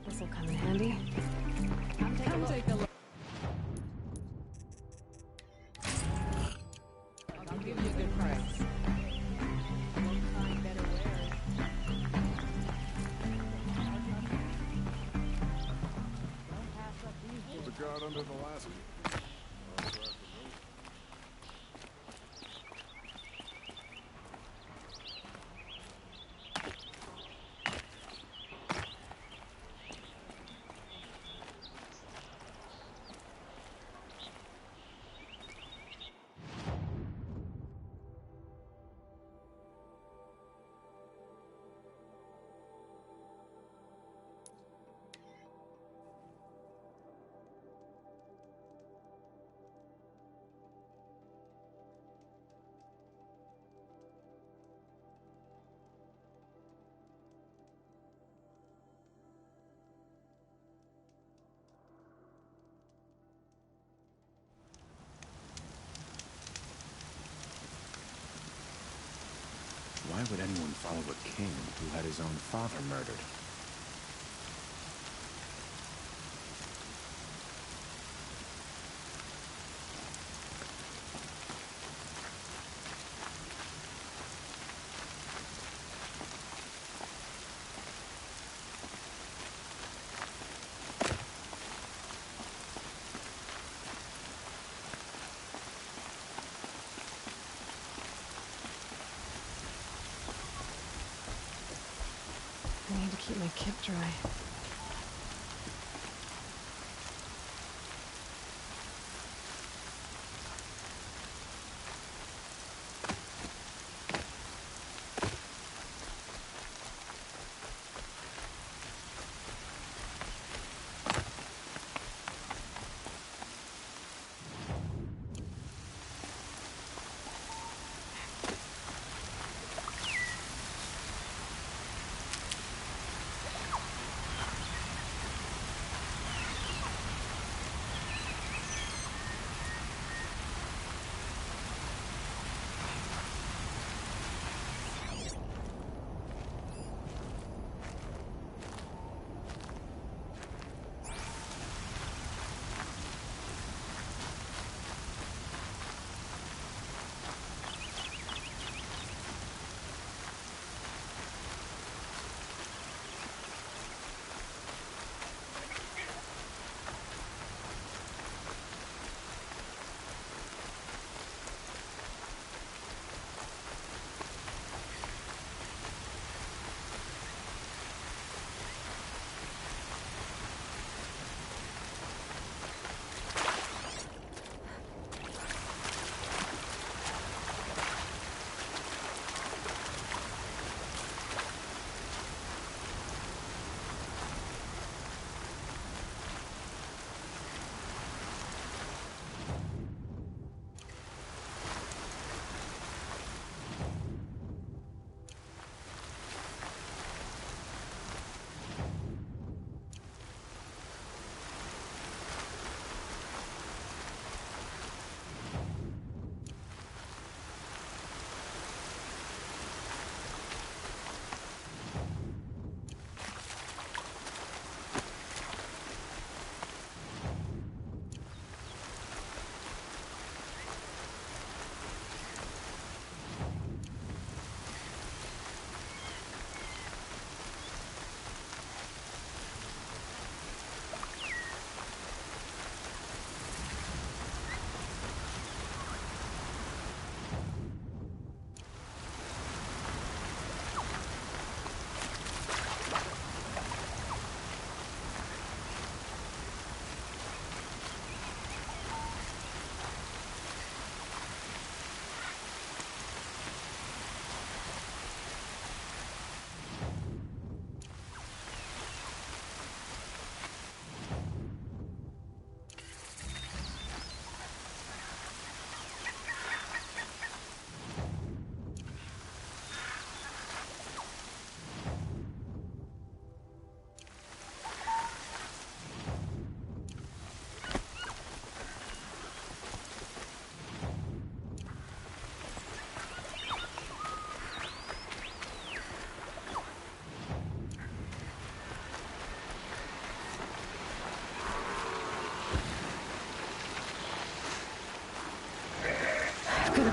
This'll come in handy. Come take a look. I'll give you a good price. Won't find better wear. Don't pass up these. There's a guard under the last one. Why would anyone follow a king who had his own father murdered? I need to keep my kit dry.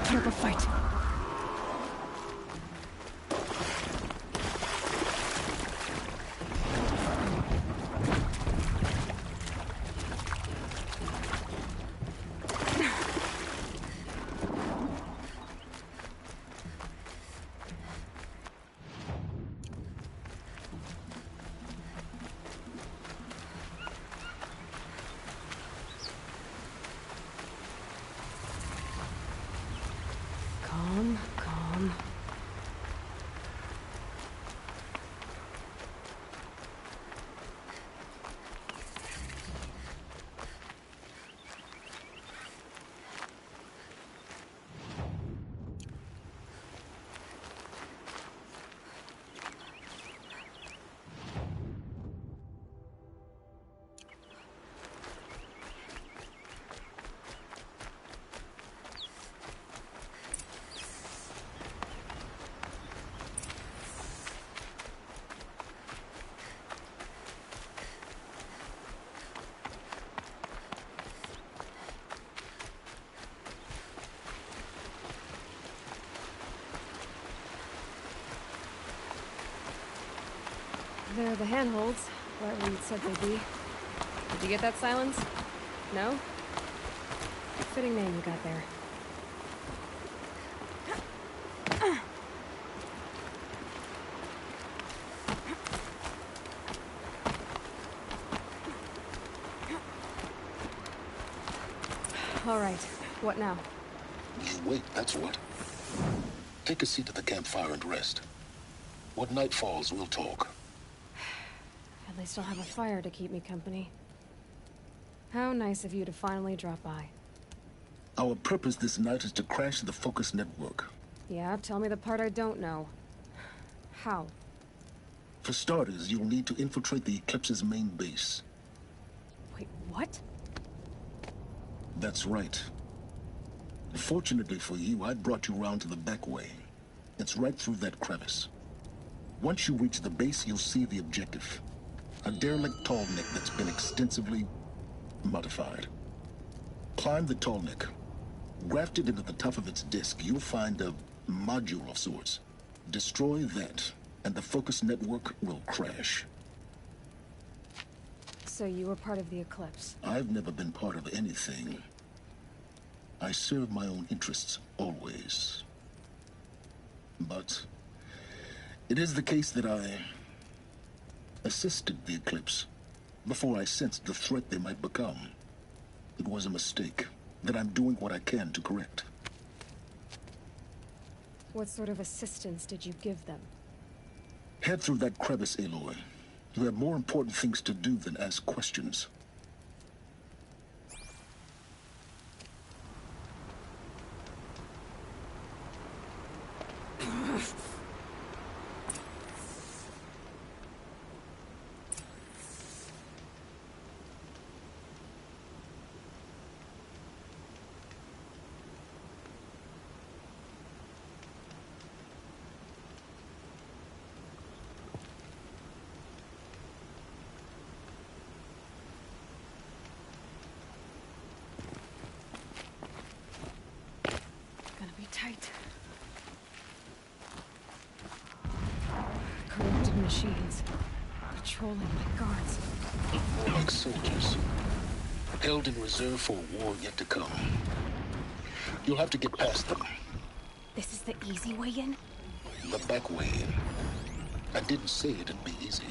put up a fight. Calm, calm. They're the handholds, where we said they'd be. Did you get that, Silence? No? Fitting name you got there. All right, what now? You wait, that's what. Take a seat at the campfire and rest. When night falls, we'll talk. At least I'll have a fire to keep me company. How nice of you to finally drop by. Our purpose this night is to crash the Focus network. Yeah, tell me the part I don't know. How? For starters, you'll need to infiltrate the Eclipse's main base. Wait, what? That's right. Fortunately for you, I brought you round to the back way. It's right through that crevice. Once you reach the base, you'll see the objective. A derelict tall neck that's been extensively modified. Climb the tall neck. Grafted into the top of its disk, you'll find a module of sorts. Destroy that, and the Focus network will crash. So you were part of the Eclipse? I've never been part of anything. I serve my own interests, always. But it is the case that I assisted the Eclipse before I sensed the threat they might become. It was a mistake that I'm doing what I can to correct. What sort of assistance did you give them? Head through that crevice, Aloy. You have more important things to do than ask questions. Gonna be tight. Corrupted machines. Patrolling like guards. More like soldiers. Held in reserve for a war yet to come. You'll have to get past them. This is the easy way in? The back way in. I didn't say it'd be easy.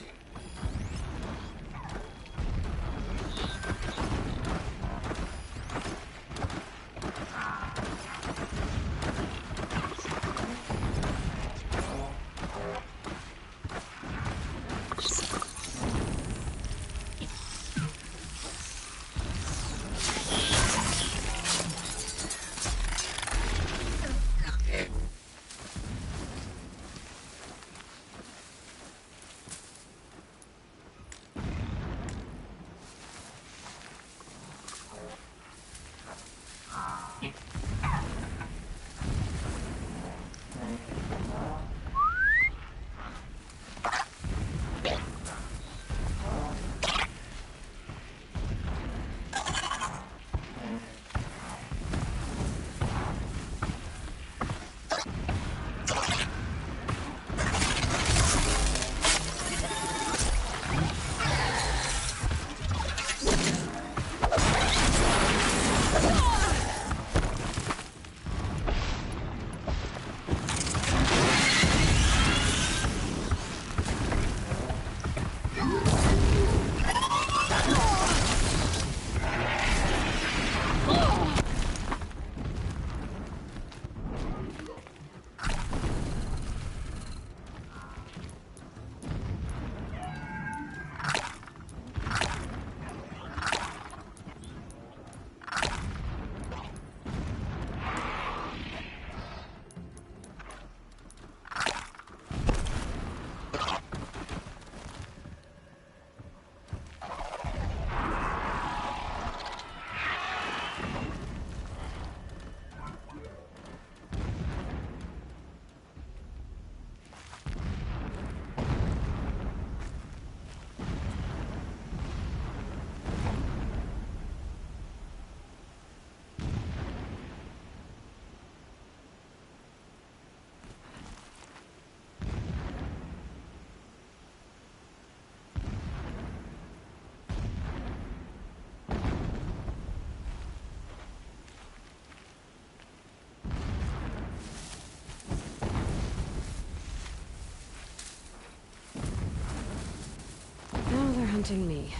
confronting me.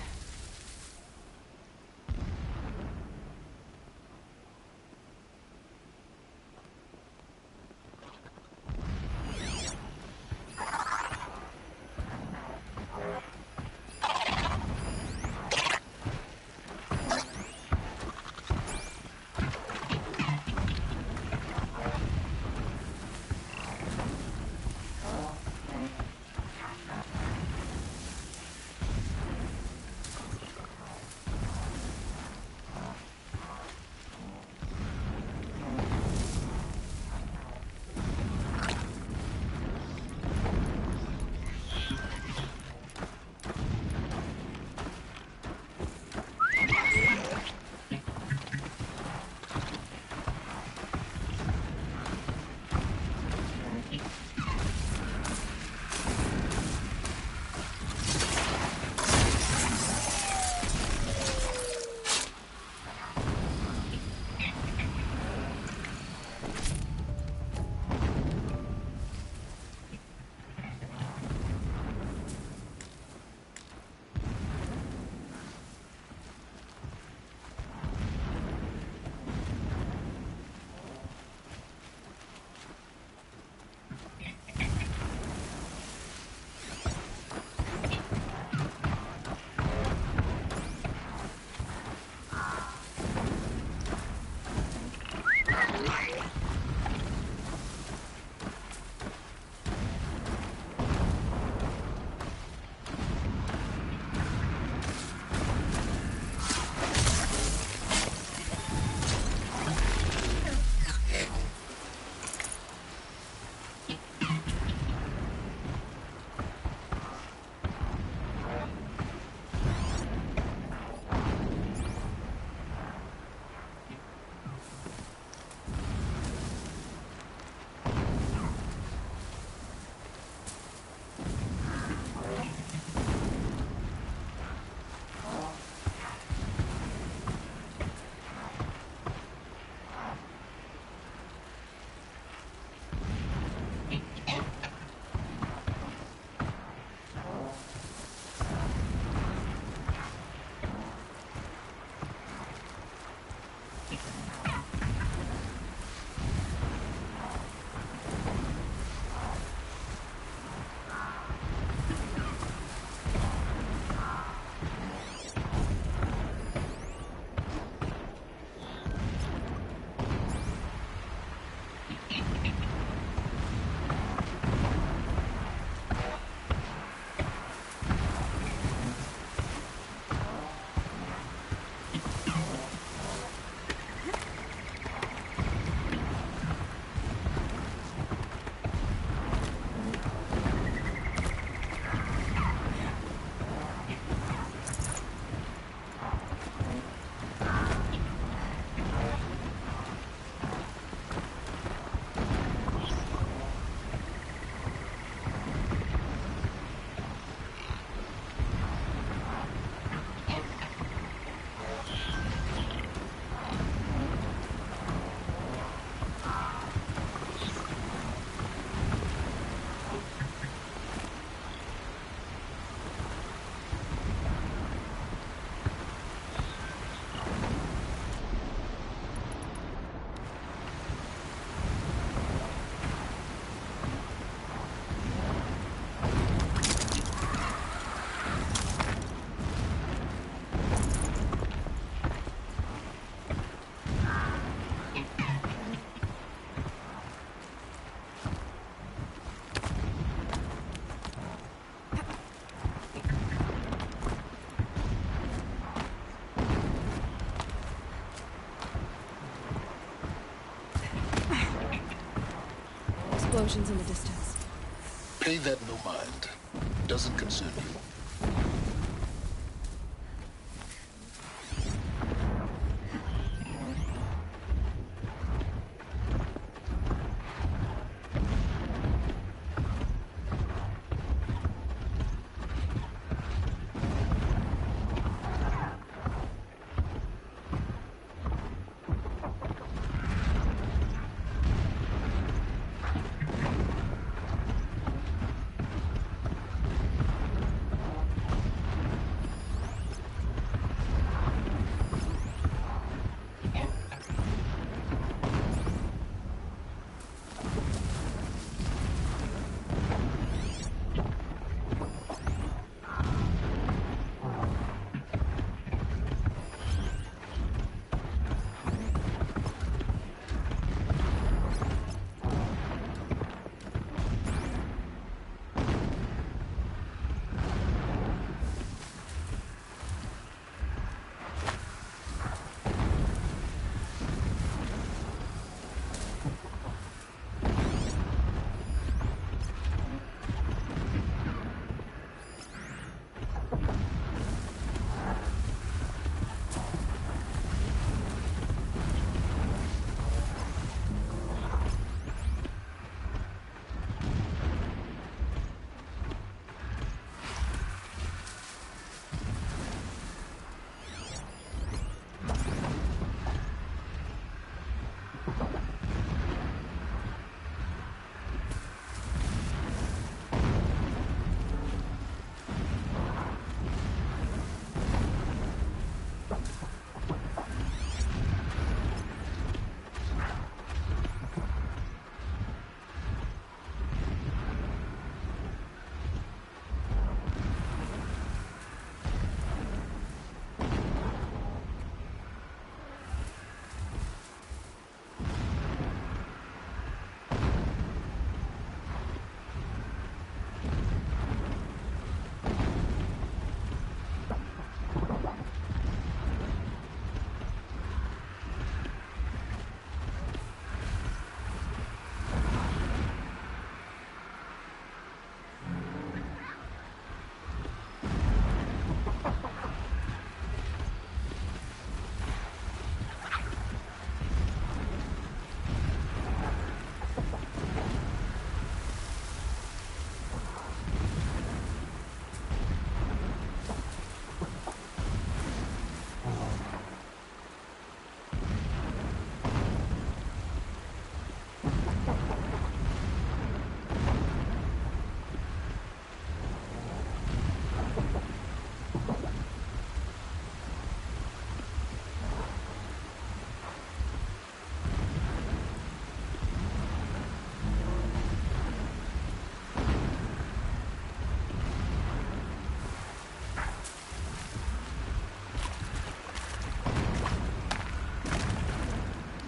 Explosions in the distance. Pay that no mind. Doesn't concern you.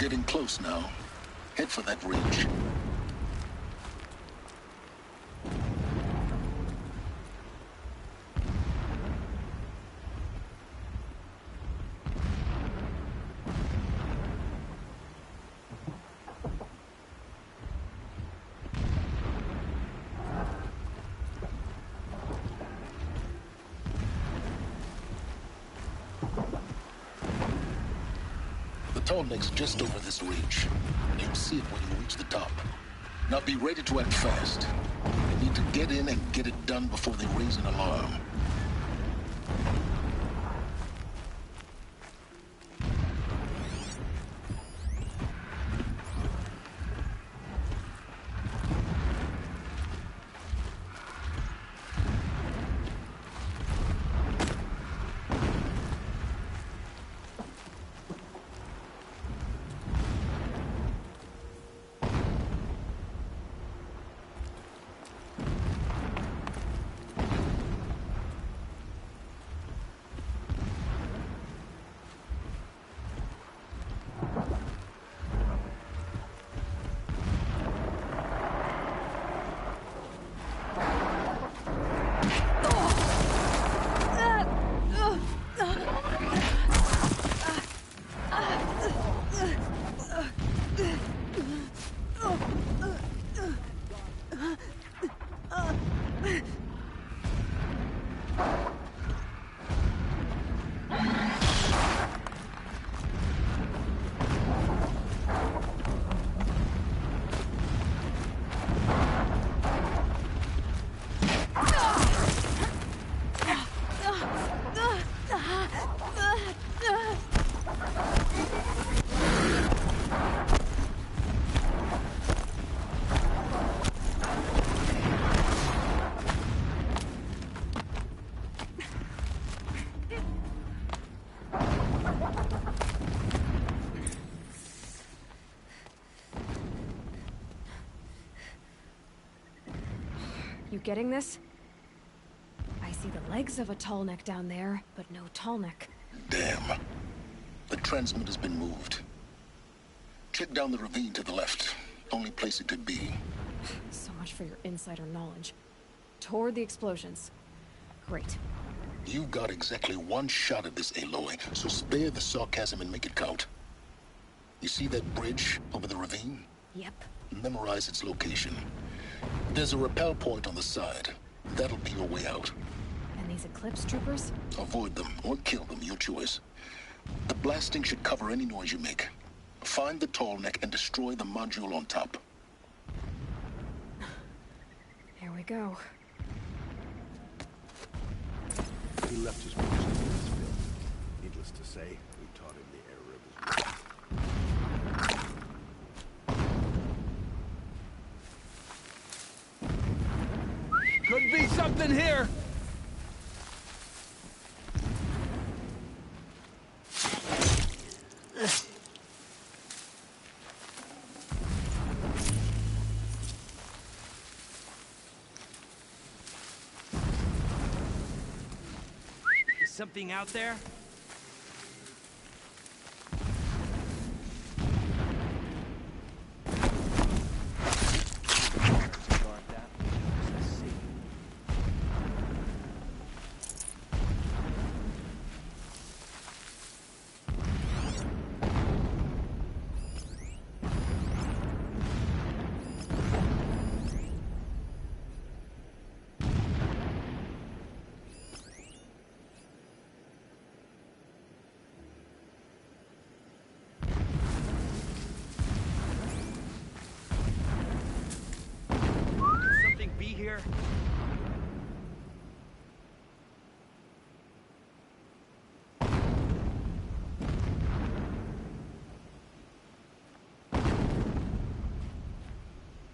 Getting close now. Head for that ridge. The tall neck's just over this ridge. You'll see it when you reach the top. Now be ready to act fast. You need to get in and get it done before they raise an alarm. You getting this? I see the legs of a tall neck down there, but no tall neck. Damn. The transmitter's been moved. Check down the ravine to the left. Only place it could be. So much for your insider knowledge. Toward the explosions. Great. You've got exactly one shot at this, Aloy, so spare the sarcasm and make it count. You see that bridge over the ravine? Yep. Memorize its location. There's a rappel point on the side. That'll be your way out. And these Eclipse troopers? Avoid them or kill them, your choice. The blasting should cover any noise you make. Find the tall neck and destroy the module on top. Here we go. He left his post in this field. Needless to say, we taught him the error of his ways. Could be something here! Is something out there? Here.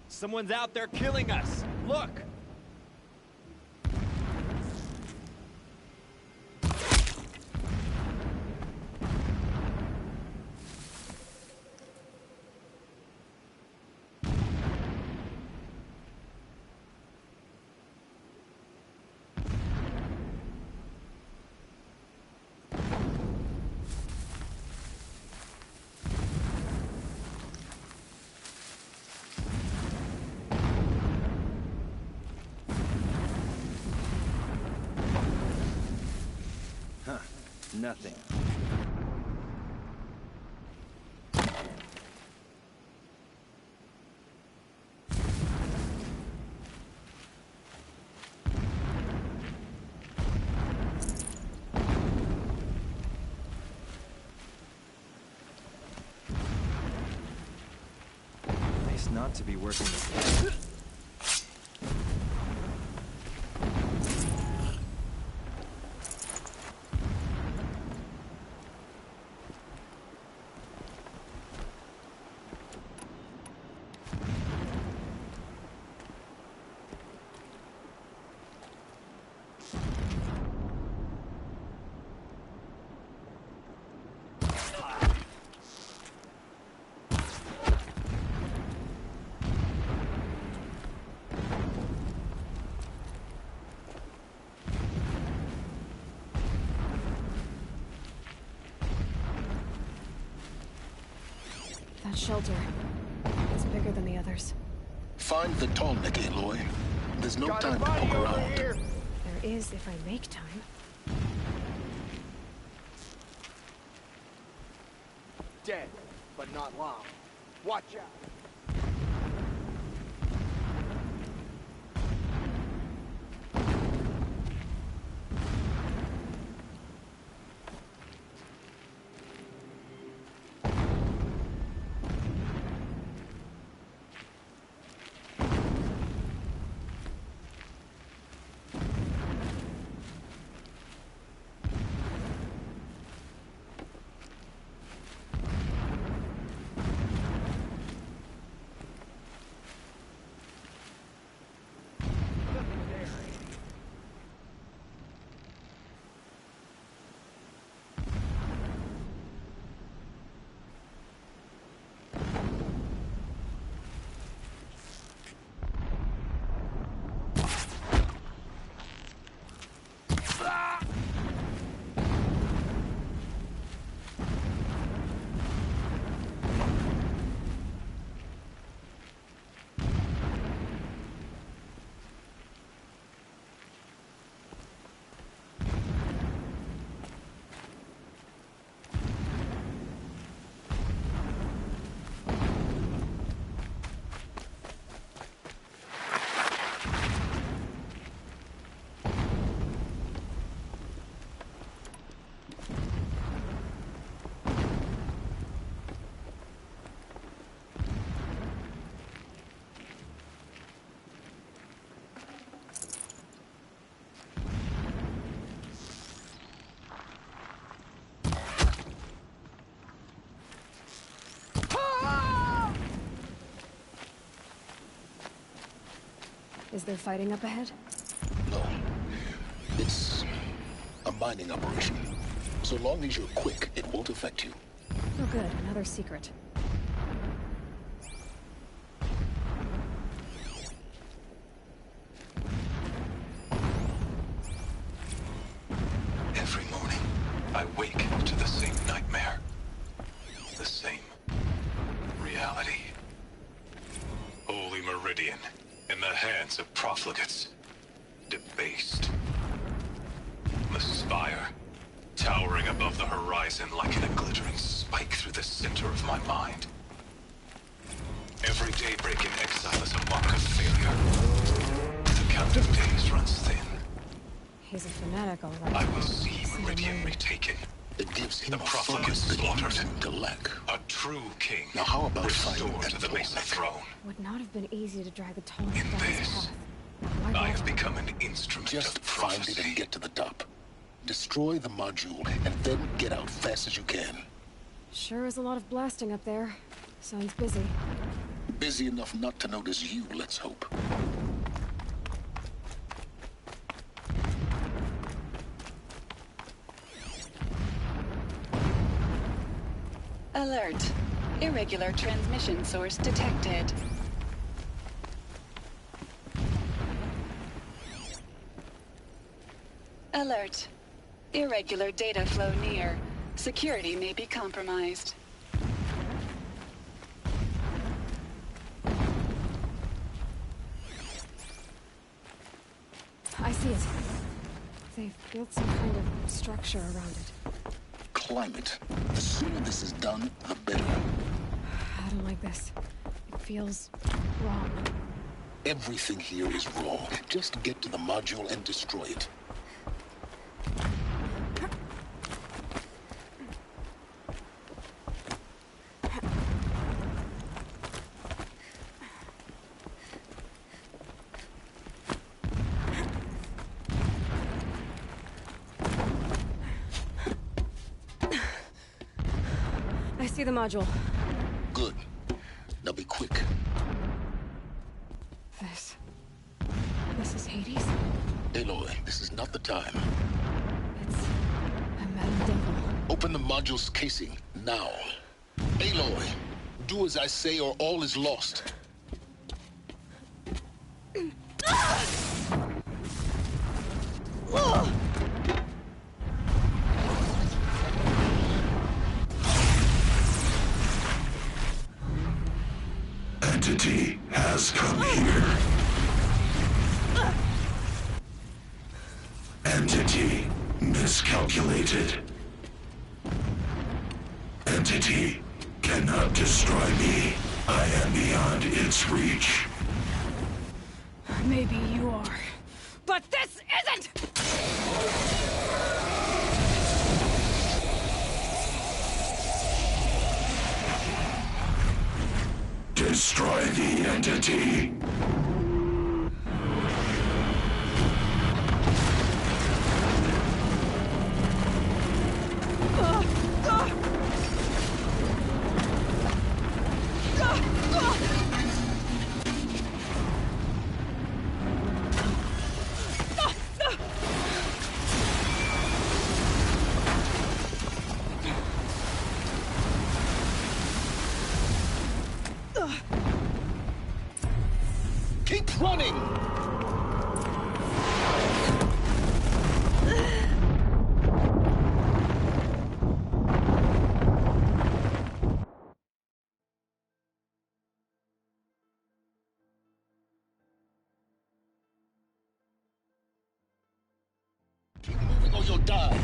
Someone's out there killing us. Look. Nothing. Nice not to be working with. That shelter. It's bigger than the others. Find the tall neck, Aloy. There's no Got a time to body poke over around. here. There is if I make time. Dead, but not long. Watch out. Is there fighting up ahead? No. It's a mining operation. So long as you're quick, it won't affect you. Oh good, another secret. Every morning, I wake to the same nightmare. The same reality. Holy Meridian, in the hands of profligates. Debased. The spire, towering above the horizon like a glittering spike through the center of my mind. Every daybreak in exile is a mark of failure. The count of days runs thin. He's a fanatic, all right. I will see Meridian retaken. It gives him The a profligates focus that you slaughtered. seem to lack. A true king. Now how about finding restored that to the base of the throne? throne? Would not have been easy to drag the tall In down his this, path. Why I bother? have become an instrument Just of find prophecy. it and get to the top. Destroy the module, and then get out fast as you can. Sure is a lot of blasting up there. Sounds busy. Busy enough not to notice you, let's hope. Alert. Irregular transmission source detected. Alert. Irregular data flow near. Security may be compromised. I see it. They've built some kind of structure around it. climate. The sooner this is done, the better. I don't like this. It feels wrong. Everything here is wrong. Just get to the module and destroy it. I see the module. Good. Now be quick. This is Hades? Aloy, this is not the time. It's a mad devil. Open the module's casing, now. Aloy, do as I say or all is lost. Entity has come here. Entity miscalculated. Entity cannot destroy me. I am beyond its reach. Maybe you are. But this isn't! Destroy the entity. Keep running! Keep moving or you'll die.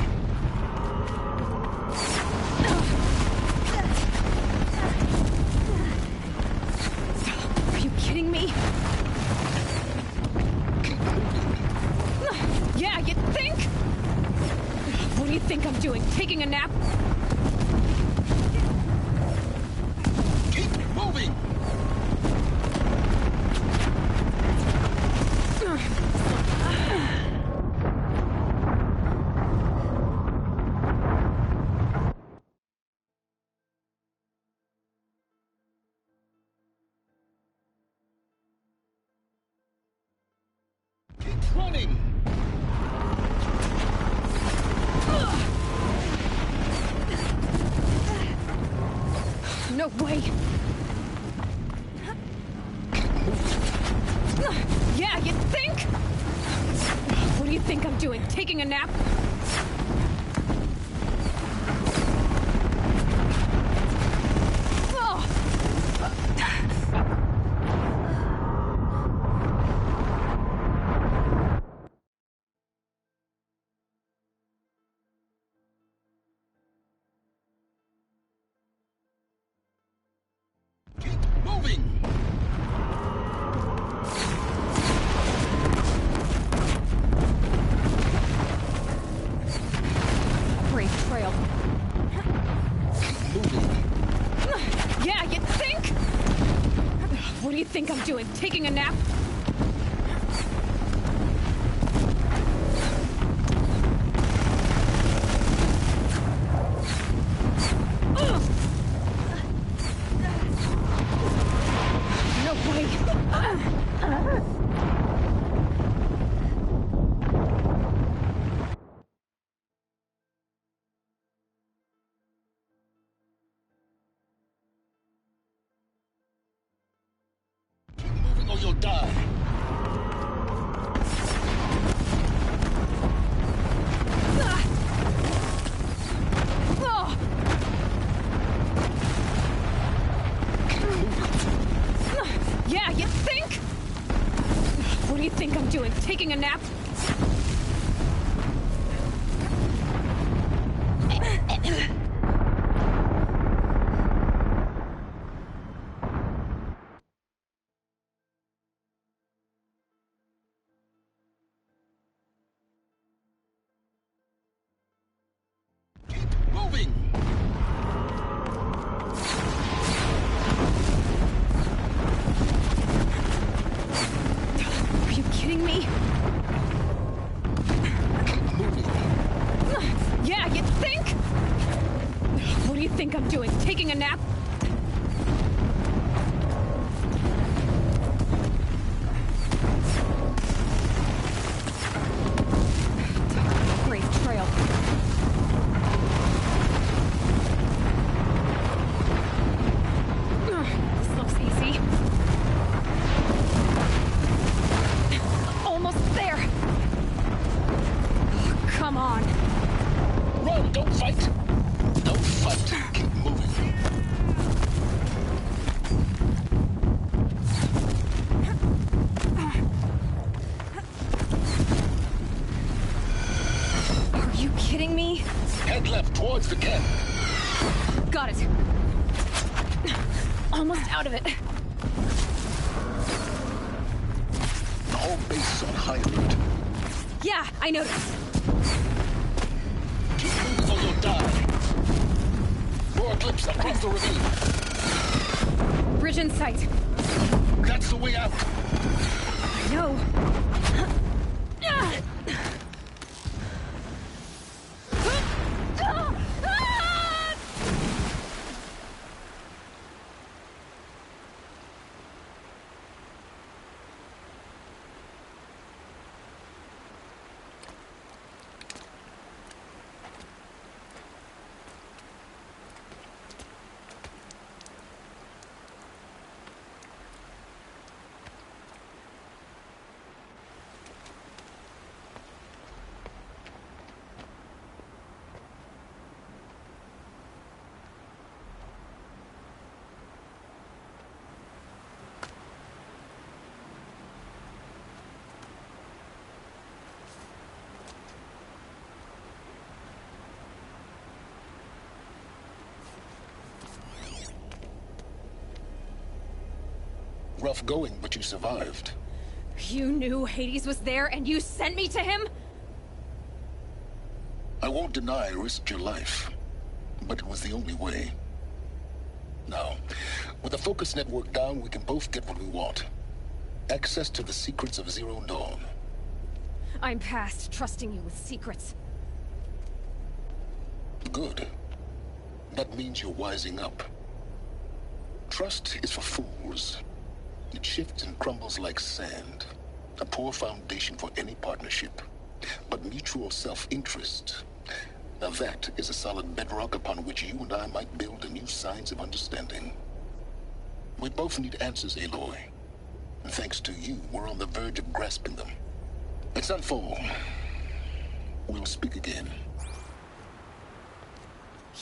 Are you kidding me? Yeah, you think? What do you think I'm doing? Taking a nap? Keep moving! Keep running! No way! Yeah, you think? What do you think I'm doing? Taking a nap? Keep moving! Great trail. Keep moving! Yeah, you think? What do you think I'm doing? Taking a nap? No way! Keep moving or you'll die. moving! Are you kidding me? Keep moving. Yeah, you think? What do you think I'm doing? Taking a nap? Great trail. This looks easy. Almost there. Come on. Run, don't fight! Don't fight, keep moving. Are you kidding me? Head left towards the camp. Got it. Almost out of it. The whole base is on high alert. Yeah, I noticed. Keep moving or you'll die. More eclipse across the ravine. Bridge in sight. That's the way out. No. Rough going, but you survived. You knew Hades was there and you sent me to him? I won't deny I risked your life, but it was the only way. Now, with the focus network down, we can both get what we want. Access to the secrets of Zero Dawn. I'm past trusting you with secrets. Good. That means you're wising up. Trust is for fools. It shifts and crumbles like sand. A poor foundation for any partnership. But mutual self-interest, now that is a solid bedrock upon which you and I might build a new science of understanding. We both need answers, Aloy. And thanks to you, we're on the verge of grasping them. It's unfold. We'll speak again.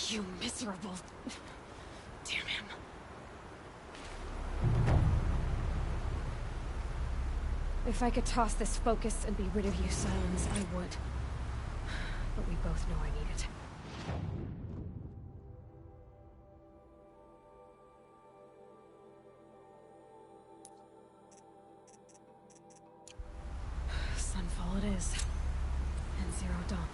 You miserable. Damn him. If I could toss this focus and be rid of you, Silence, I would. But we both know I need it. Sunfall it is. And Zero Dawn.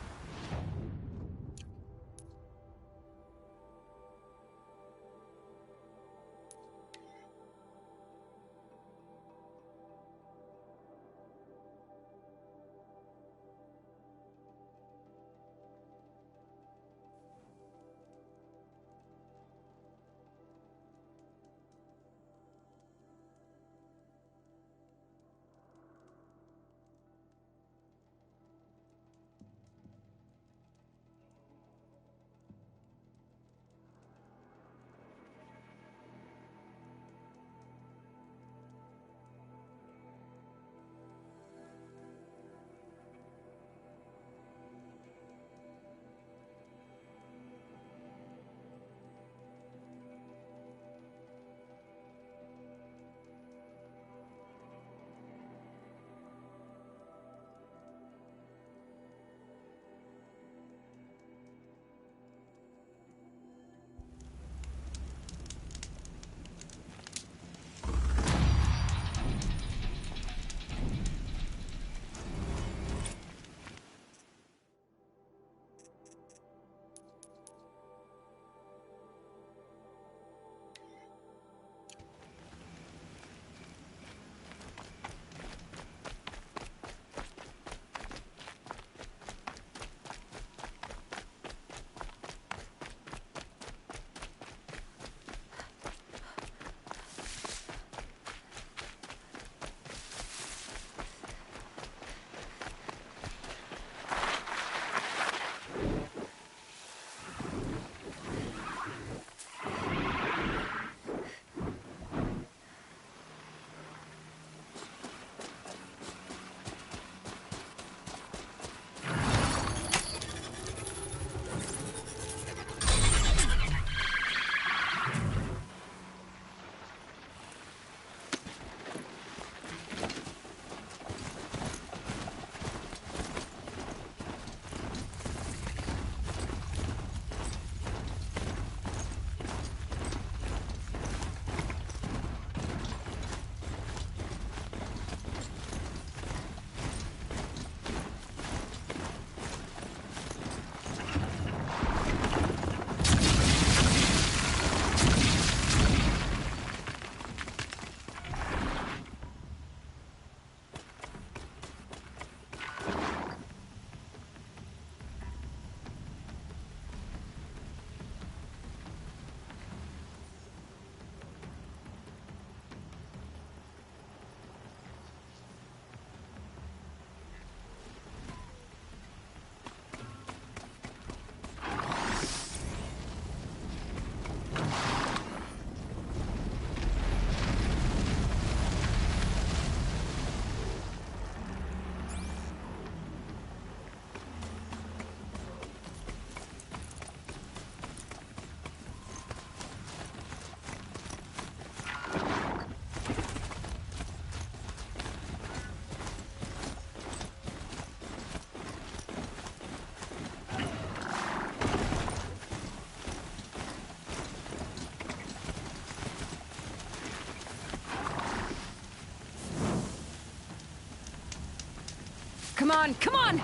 Come on, come on!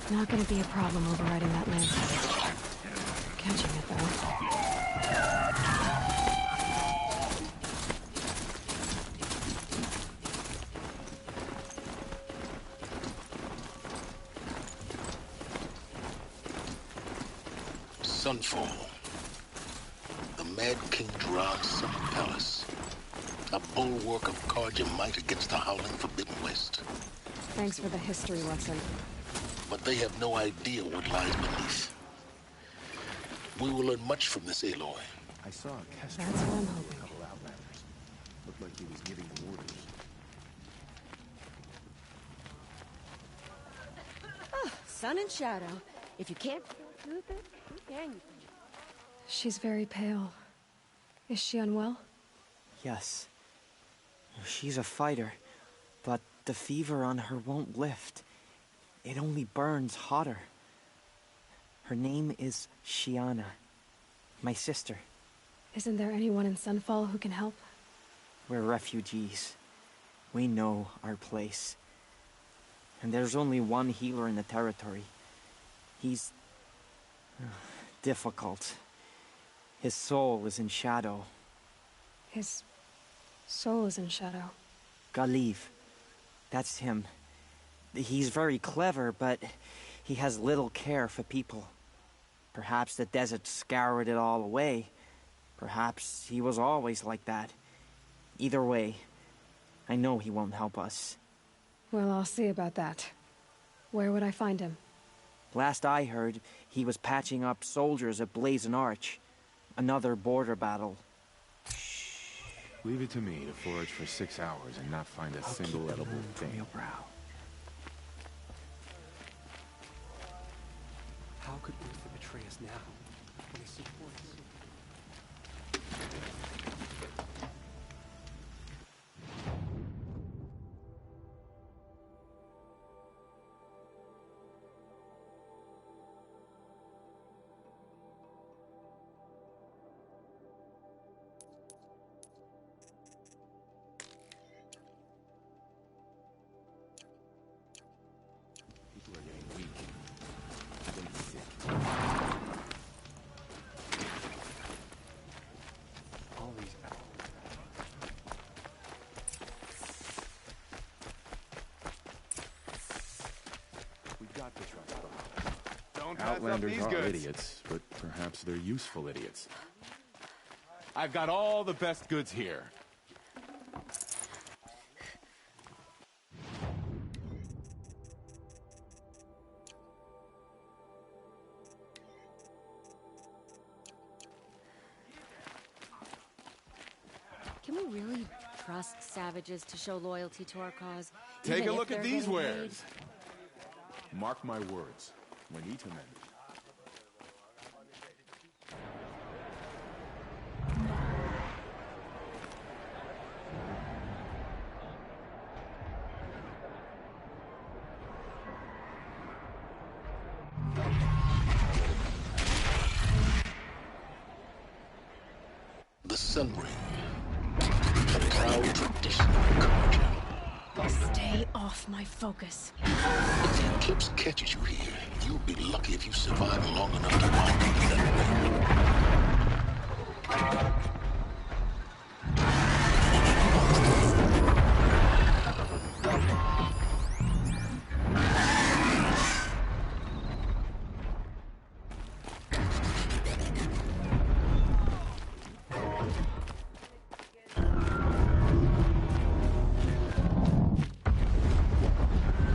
Not gonna be a problem overriding that landslide. Catching it, though. Sunfall. The Mad King Duran's summer palace. A bulwark of Horzion might against the howling Forbidden West. Thanks for the history lesson. But they have no idea what lies beneath. We will learn much from this Aloy. I saw a Kestrel. That's what I'm hoping. A couple Outlanders. Looked like he was giving orders. Oh, sun and shadow. If you can't prove it, who can you? She's very pale. Is she unwell? Yes. She's a fighter, but the fever on her won't lift. It only burns hotter. Her name is Shiana, my sister. Isn't there anyone in Sunfall who can help? We're refugees. We know our place. And there's only one healer in the territory. He's difficult. His soul is in shadow. His soul is in shadow. Galiv. That's him. He's very clever, but he has little care for people. Perhaps the desert scoured it all away. Perhaps he was always like that. Either way, I know he won't help us. Well, I'll see about that. Where would I find him? Last I heard, he was patching up soldiers at Blazing Arch. Another border battle. Leave it to me to forage for 6 hours and not find a single edible thing. Your brow. How could Uther betray us now, when he supports us? People are getting weak. Getting sick. All these we got to trust them. Don't pass up Outlanders these are goods. idiots, but perhaps they're useful idiots. I've got all the best goods here. Can we really trust savages to show loyalty to our cause? Take even a if look at they're these getting paid? wares. Mark my words. When Itamen. sun ring. A proud tradition of culture. Stay off my focus. If the eclipse catches you here, you'll be lucky if you survive long enough to wind up in that ring.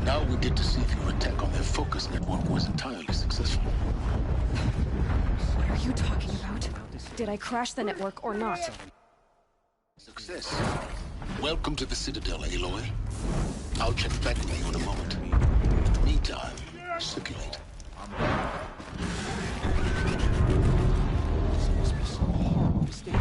Now we get to see if your attack on their focus network was entirely successful. What are you talking about? Did I crash the network or not? Success. Welcome to the Citadel, Aloy. I'll check back with you in a moment. Meantime, circulate. This must be some horrible mistake.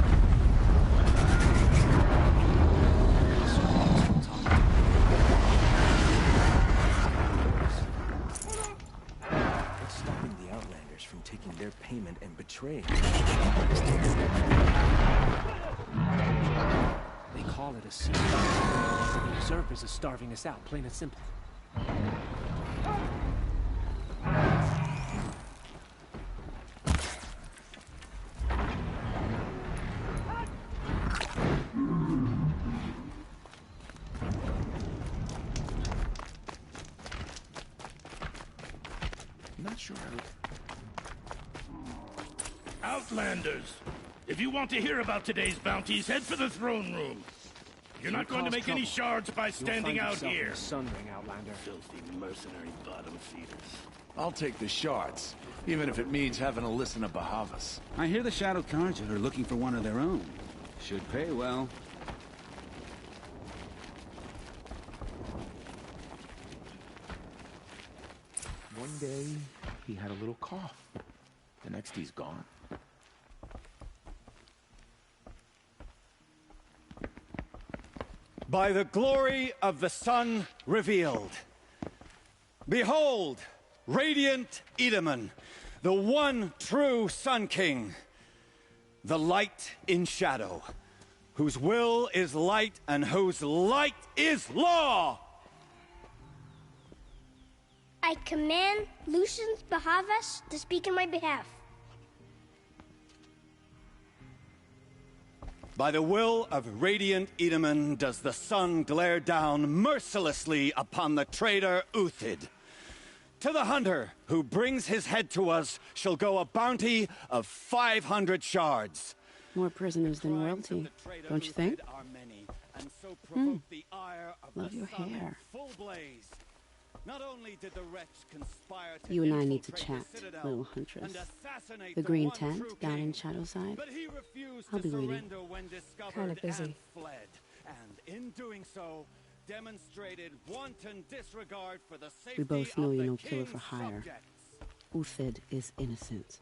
What's stopping the Outlanders from taking their payment and betraying? They call it a secret. The usurpers are starving us out, plain and simple. Not sure Outlanders! If you want to hear about today's bounties, head for the throne room. You're not going to make any shards by standing out here. Sun ring, Outlander. Filthy mercenary bottom feeders. I'll take the shards, even if it means having to listen to Bahavas. I hear the Shadow Carja are looking for one of their own. Should pay well. One day, he had a little cough. The next, he's gone. By the glory of the sun revealed. Behold, radiant Edaman, the one true Sun King. The light in shadow, whose will is light and whose light is law! I command Lucius Bahavas to speak in my behalf. By the will of radiant Edaman does the sun glare down mercilessly upon the traitor Uthid. To the hunter who brings his head to us shall go a bounty of 500 shards. More prisoners than royalty, don't you think? Love your hair. Not only did the wretch conspire to You and I need to chat, little huntress. The green tent down in Shadowside. I'll be waiting. Kinda busy. And in doing so, demonstrated wanton disregard for the safety We both know of you're the no killer for king's hire. subjects. Uthid is innocent.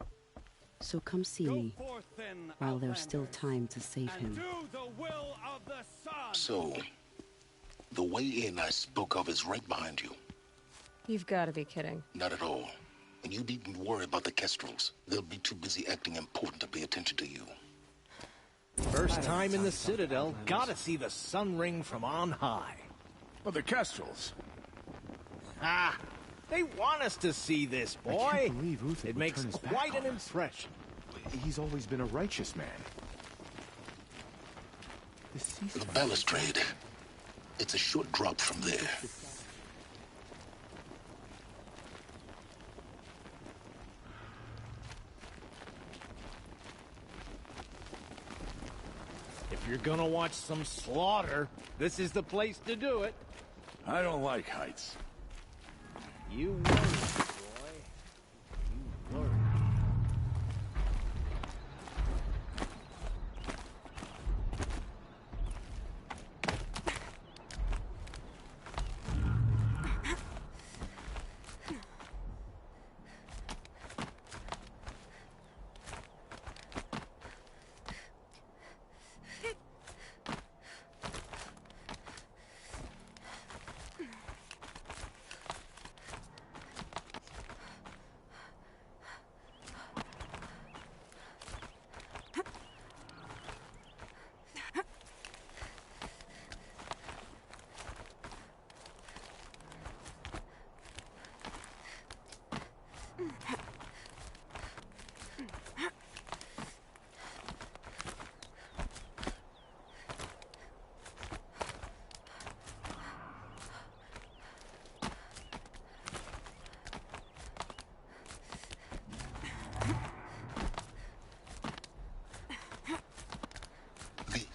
So come see me, while there's still time to save him. So, the way in I spoke of is right behind you. You've got to be kidding. Not at all. And you needn't worry about the Kestrels. They'll be too busy acting important to pay attention to you. First time in the Citadel, gotta see the sun ring from on high. Well, the Kestrels. Ah, they want us to see this, boy. I can't believe Uthid It would makes turn his back quite on an us. impression. He's always been a righteous man. The balustrade. It's a short drop from there. If you're gonna watch some slaughter, this is the place to do it. I don't like heights. You worry, boy. You worry.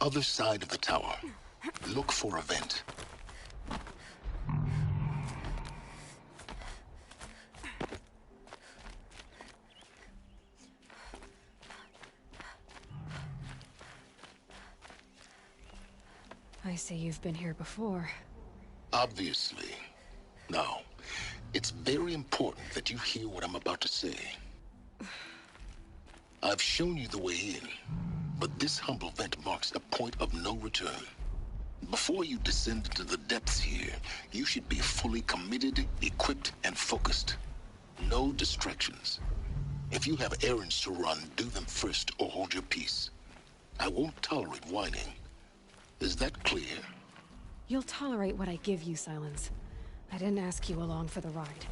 other side of the tower. Look for a vent. I see you've been here before. Obviously. Now, it's very important that you hear what I'm about to say. I've shown you the way in, but this humble vent marks a point of no return. Before you descend into the depths here, you should be fully committed, equipped, and focused. No distractions. If you have errands to run, do them first or hold your peace. I won't tolerate whining. Is that clear? You'll tolerate what I give you, Silence. I didn't ask you along for the ride.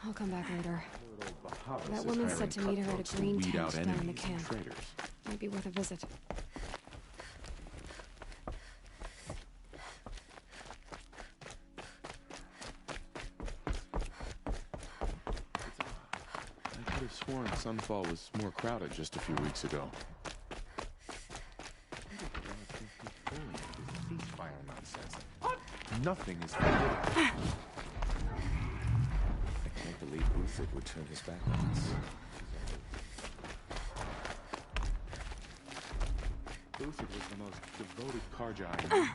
I'll come back later. That woman said to meet her at a green tent down in the camp. Might be worth a visit. I could have sworn Sunfall was more crowded just a few weeks ago. Ceasefire nonsense. Nothing is forbidden. I can't believe Uthid would turn his back on us. Uthid was the most devoted Karja I knew.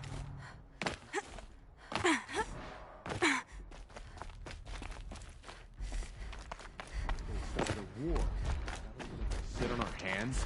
They started a war. Sit on our hands?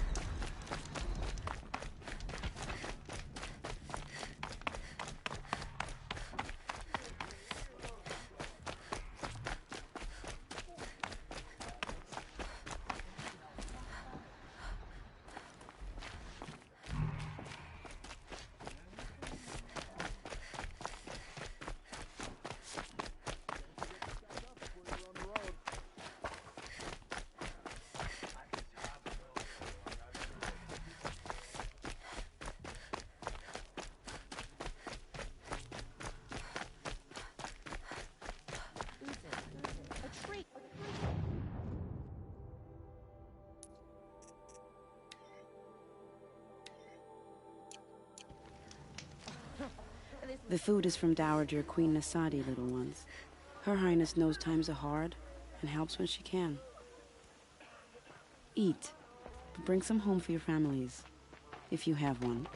The food is from Dowager Queen Nasadi, little ones. Her Highness knows times are hard and helps when she can. Eat, but bring some home for your families, if you have one.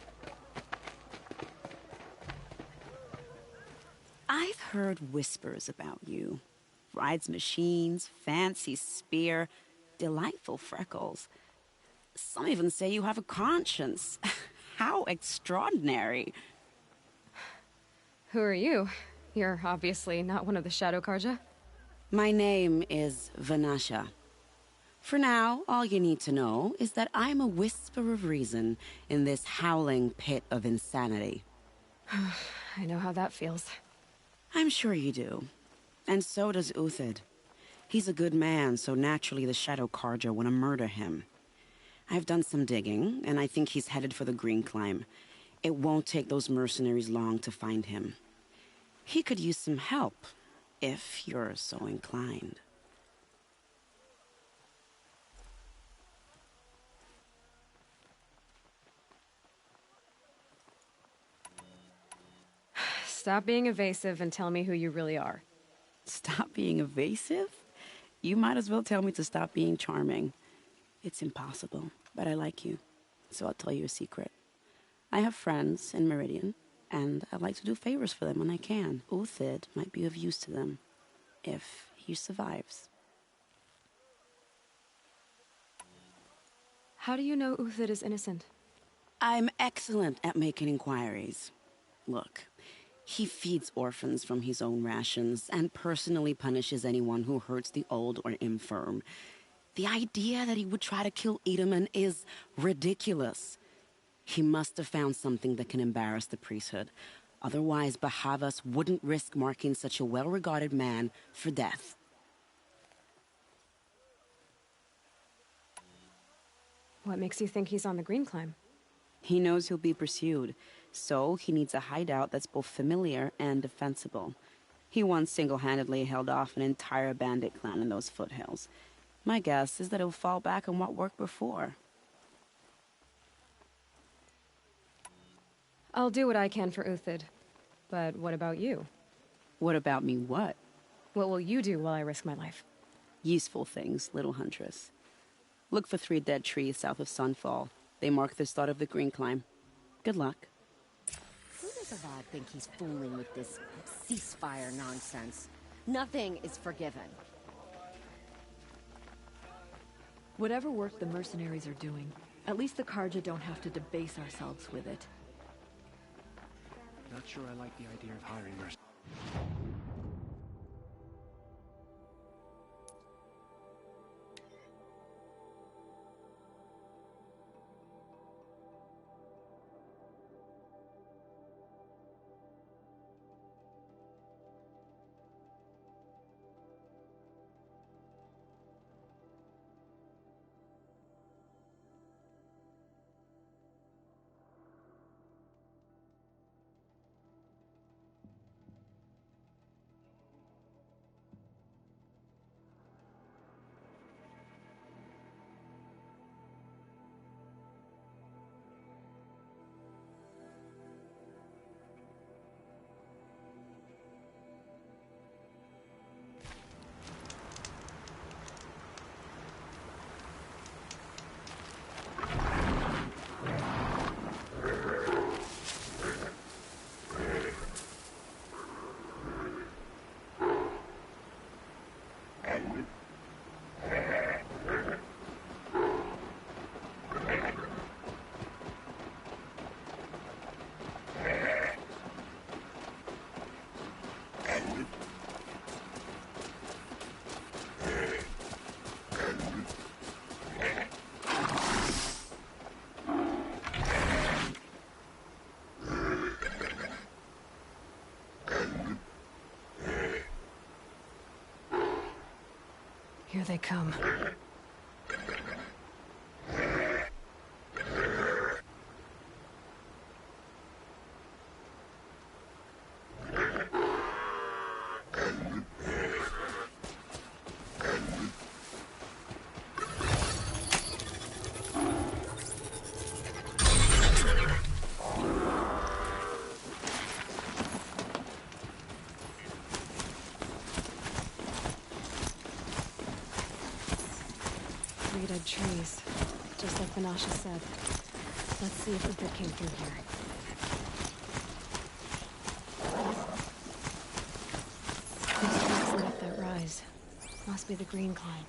I've heard whispers about you. Rides machines, fancy spear, delightful freckles. Some even say you have a conscience. How extraordinary. Who are you? You're obviously not one of the Shadow Karja. My name is Vanasha. For now, all you need to know is that I'm a whisper of reason in this howling pit of insanity. I know how that feels. I'm sure you do. And so does Uthid. He's a good man, so naturally the Shadow Karja want to murder him. I've done some digging, and I think he's headed for the Green Climb. It won't take those mercenaries long to find him. He could use some help, if you're so inclined. Stop being evasive and tell me who you really are. Stop being evasive? You might as well tell me to stop being charming. It's impossible, but I like you, so I'll tell you a secret. I have friends in Meridian, and I like to do favors for them when I can. Uthid might be of use to them, if he survives. How do you know Uthid is innocent? I'm excellent at making inquiries. Look, he feeds orphans from his own rations and personally punishes anyone who hurts the old or infirm. The idea that he would try to kill Edelman is ridiculous. He must have found something that can embarrass the priesthood. Otherwise, Bahavas wouldn't risk marking such a well-regarded man for death. What makes you think he's on the Green Climb? He knows he'll be pursued, so he needs a hideout that's both familiar and defensible. He once single-handedly held off an entire bandit clan in those foothills. My guess is that he'll fall back on what worked before. I'll do what I can for Uthid. But what about you? What about me what? What will you do while I risk my life? Useful things, little huntress. Look for 3 dead trees south of Sunfall. They mark the start of the Green Climb. Good luck. Who does Avad think he's fooling with this ceasefire nonsense? Nothing is forgiven. Whatever work the mercenaries are doing, at least the Karja don't have to debase ourselves with it. Not sure I like the idea of hiring mercenaries. Here they come. Dead trees, just like Vanasha said. Let's see if Uthid came through here. These tracks lead up that rise. Must be the Green Climb.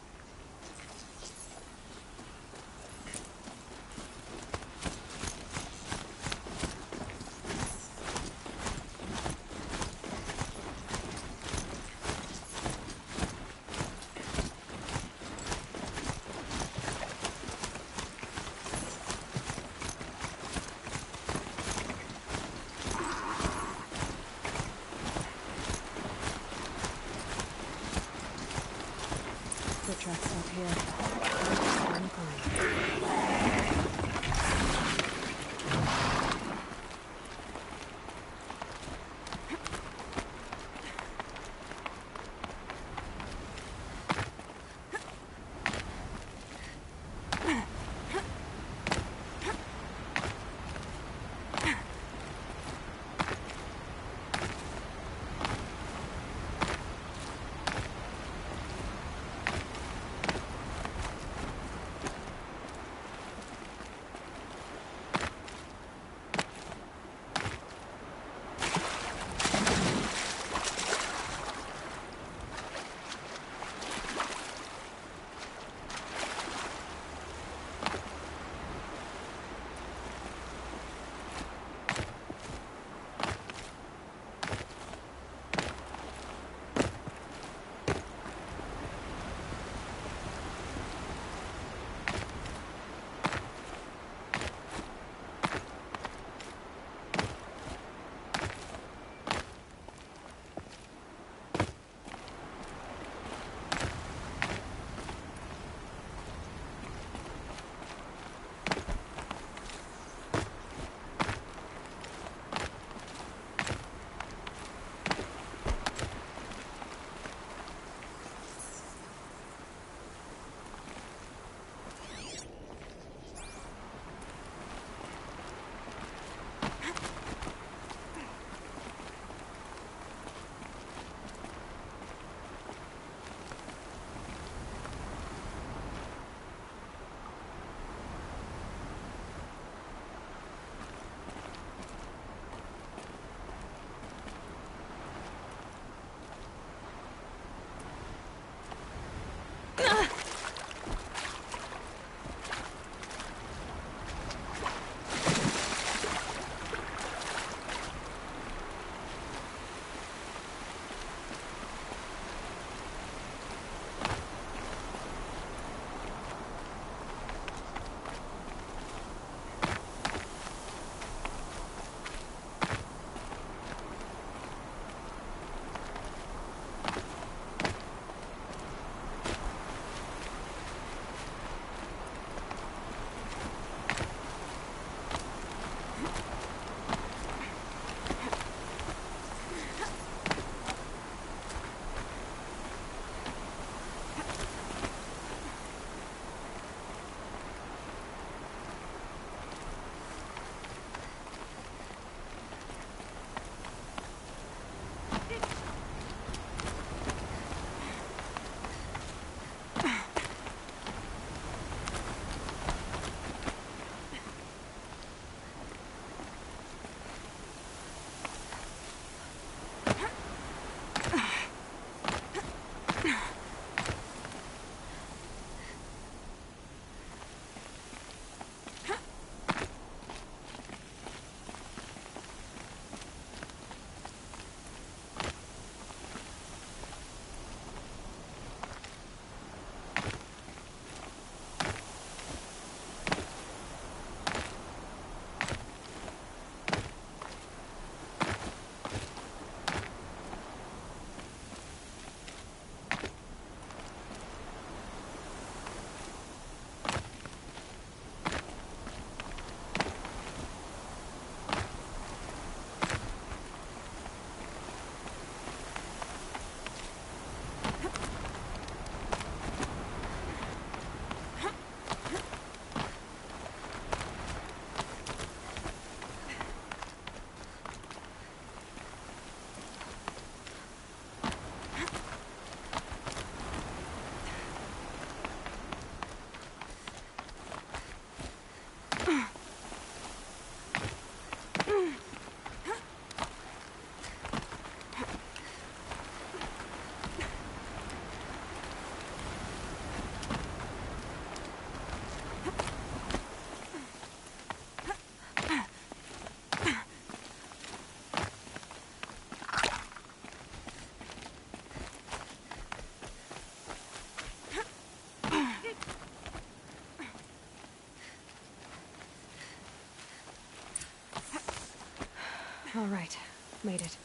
All right. Made it.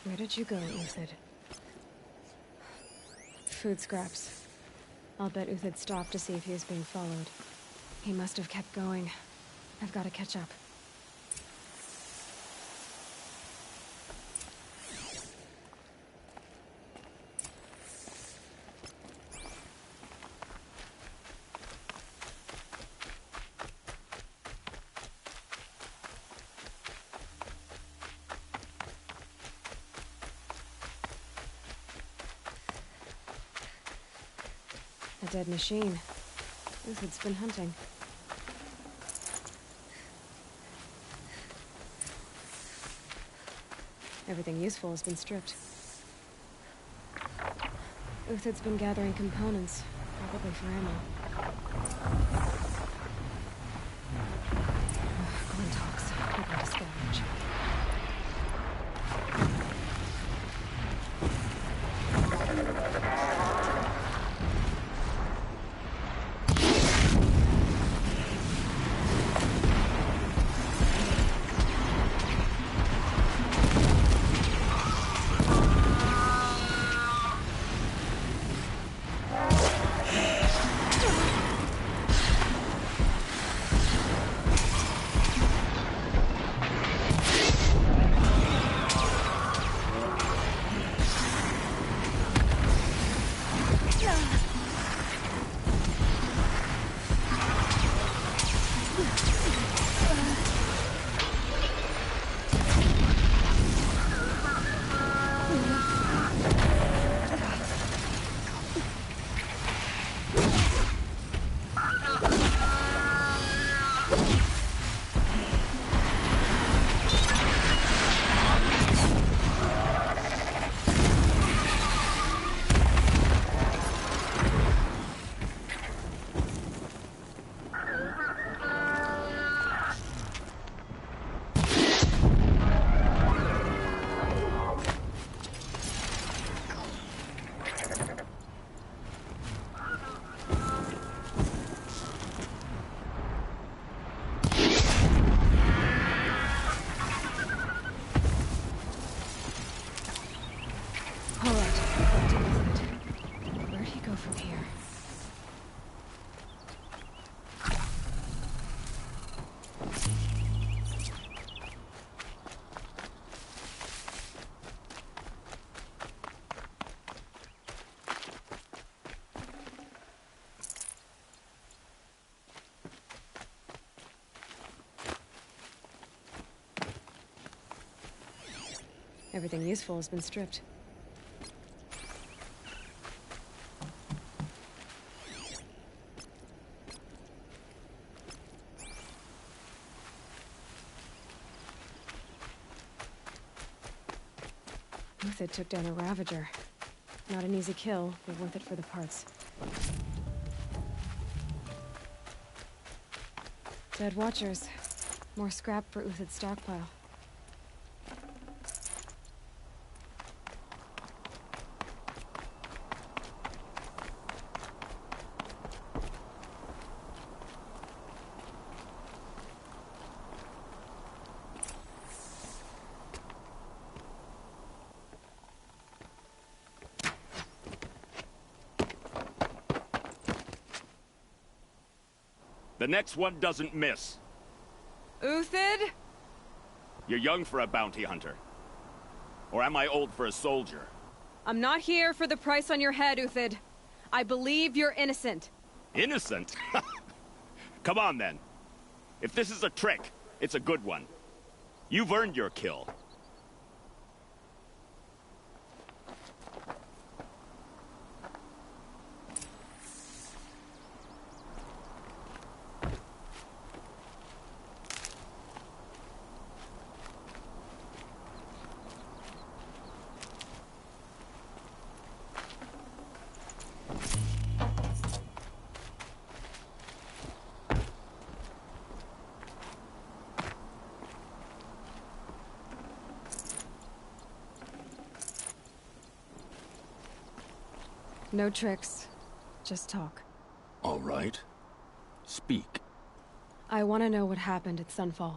Where did you go, Uthid? Food scraps. I'll bet Uthid stopped to see if he was being followed. He must have kept going. I've got to catch up. A dead machine. Uthid's been hunting. Everything useful has been stripped. Uthid's been gathering components, probably for ammo. Glintox. We're going to scavenge. Everything useful has been stripped. Uthid took down a Ravager. Not an easy kill, but worth it for the parts. Dead Watchers. More scrap for Uthid's stockpile. The next one doesn't miss. Uthid? You're young for a bounty hunter. Or am I old for a soldier? I'm not here for the price on your head, Uthid. I believe you're innocent. Innocent? Come on, then. If this is a trick, it's a good one. You've earned your kill. No tricks. Just talk. All right. Speak. I want to know what happened at Sunfall.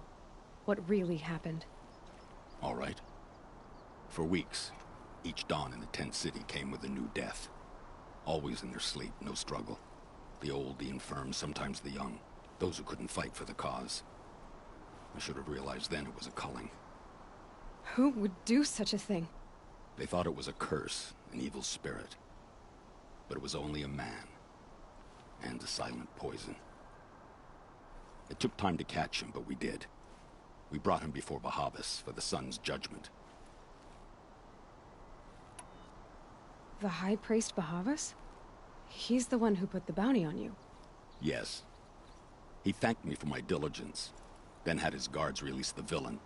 What really happened. All right. For weeks, each dawn in the tent city came with a new death. Always in their sleep, no struggle. The old, the infirm, sometimes the young. Those who couldn't fight for the cause. I should have realized then it was a culling. Who would do such a thing? They thought it was a curse, an evil spirit. But it was only a man. And a silent poison. It took time to catch him, but we did. We brought him before Bahavas for the sun's judgment. The High Priest Bahavas? He's the one who put the bounty on you. Yes. He thanked me for my diligence, then had his guards release the villain.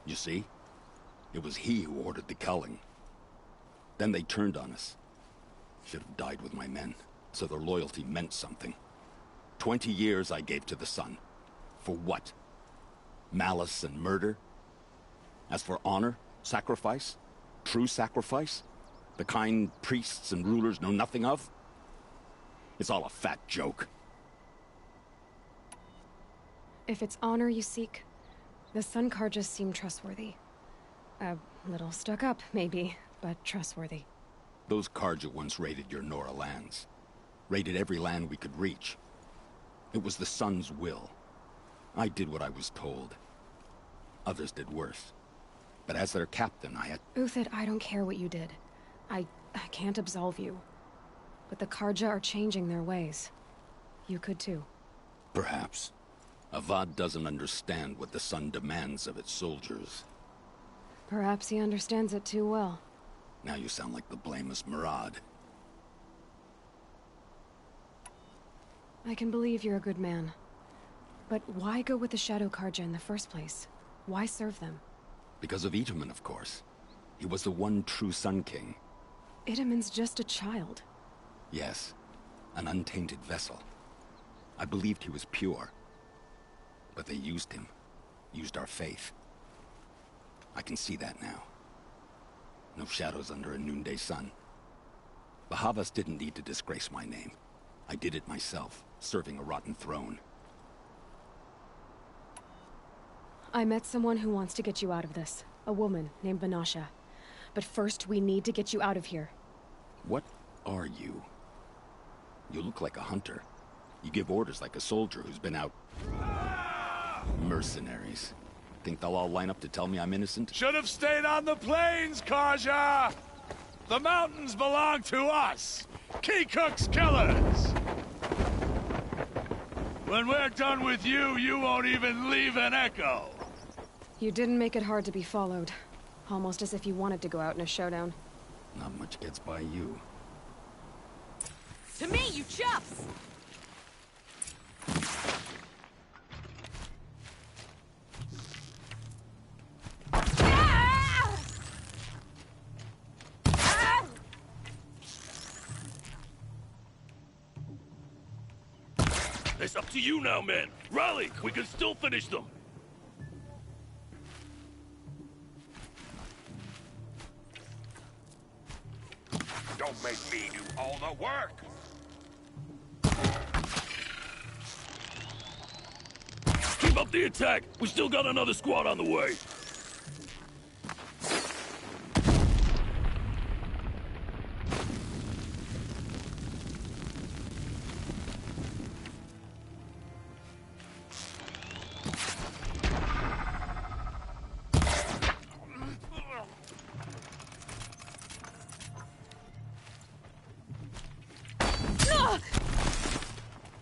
You see? It was he who ordered the culling. Then they turned on us. Should have died with my men, so their loyalty meant something. 20 years I gave to the sun. For what? Malice and murder? As for honor, sacrifice, true sacrifice, the kind priests and rulers know nothing of? It's all a fat joke. If it's honor you seek, the Sun Karjas seem trustworthy. A little stuck up, maybe, but trustworthy. Those Karja once raided your Nora lands. Raided every land we could reach. It was the Sun's will. I did what I was told. Others did worse. But as their captain, I had... Uthid, I don't care what you did. I can't absolve you. But the Karja are changing their ways. You could too. Perhaps. Avad doesn't understand what the Sun demands of its soldiers. Perhaps he understands it too well. Now you sound like the blameless Murad. I can believe you're a good man. But why go with the Shadow Karja in the first place? Why serve them? Because of Itaman, of course. He was the one true Sun King. Itaman's just a child. Yes, an untainted vessel. I believed he was pure. But they used him. Used our faith. I can see that now. No shadows under a noonday sun. Bahavas didn't need to disgrace my name. I did it myself, serving a rotten throne. I met someone who wants to get you out of this. A woman named Vanasha. But first, we need to get you out of here. What are you? You look like a hunter. You give orders like a soldier who's been out... Mercenaries. Think they'll all line up to tell me I'm innocent? Should have stayed on the plains, Karja! The mountains belong to us! Kikuk's killers! When we're done with you, you won't even leave an echo! You didn't make it hard to be followed. Almost as if you wanted to go out in a showdown. Not much gets by you. To me, you chuffs! It's up to you now, men. Rally! We can still finish them! Don't make me do all the work! Keep up the attack! We still got another squad on the way!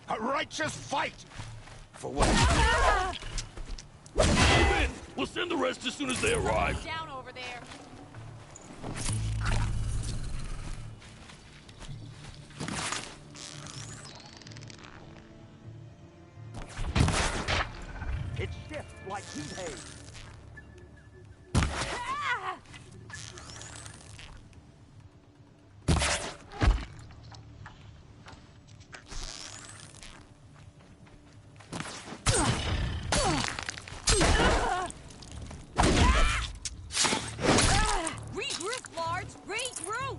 A righteous fight! For what? Move in! We'll send the rest as soon as they arrive. Down over there. It shifts like heat haze. Regroup, Lords! Regroup!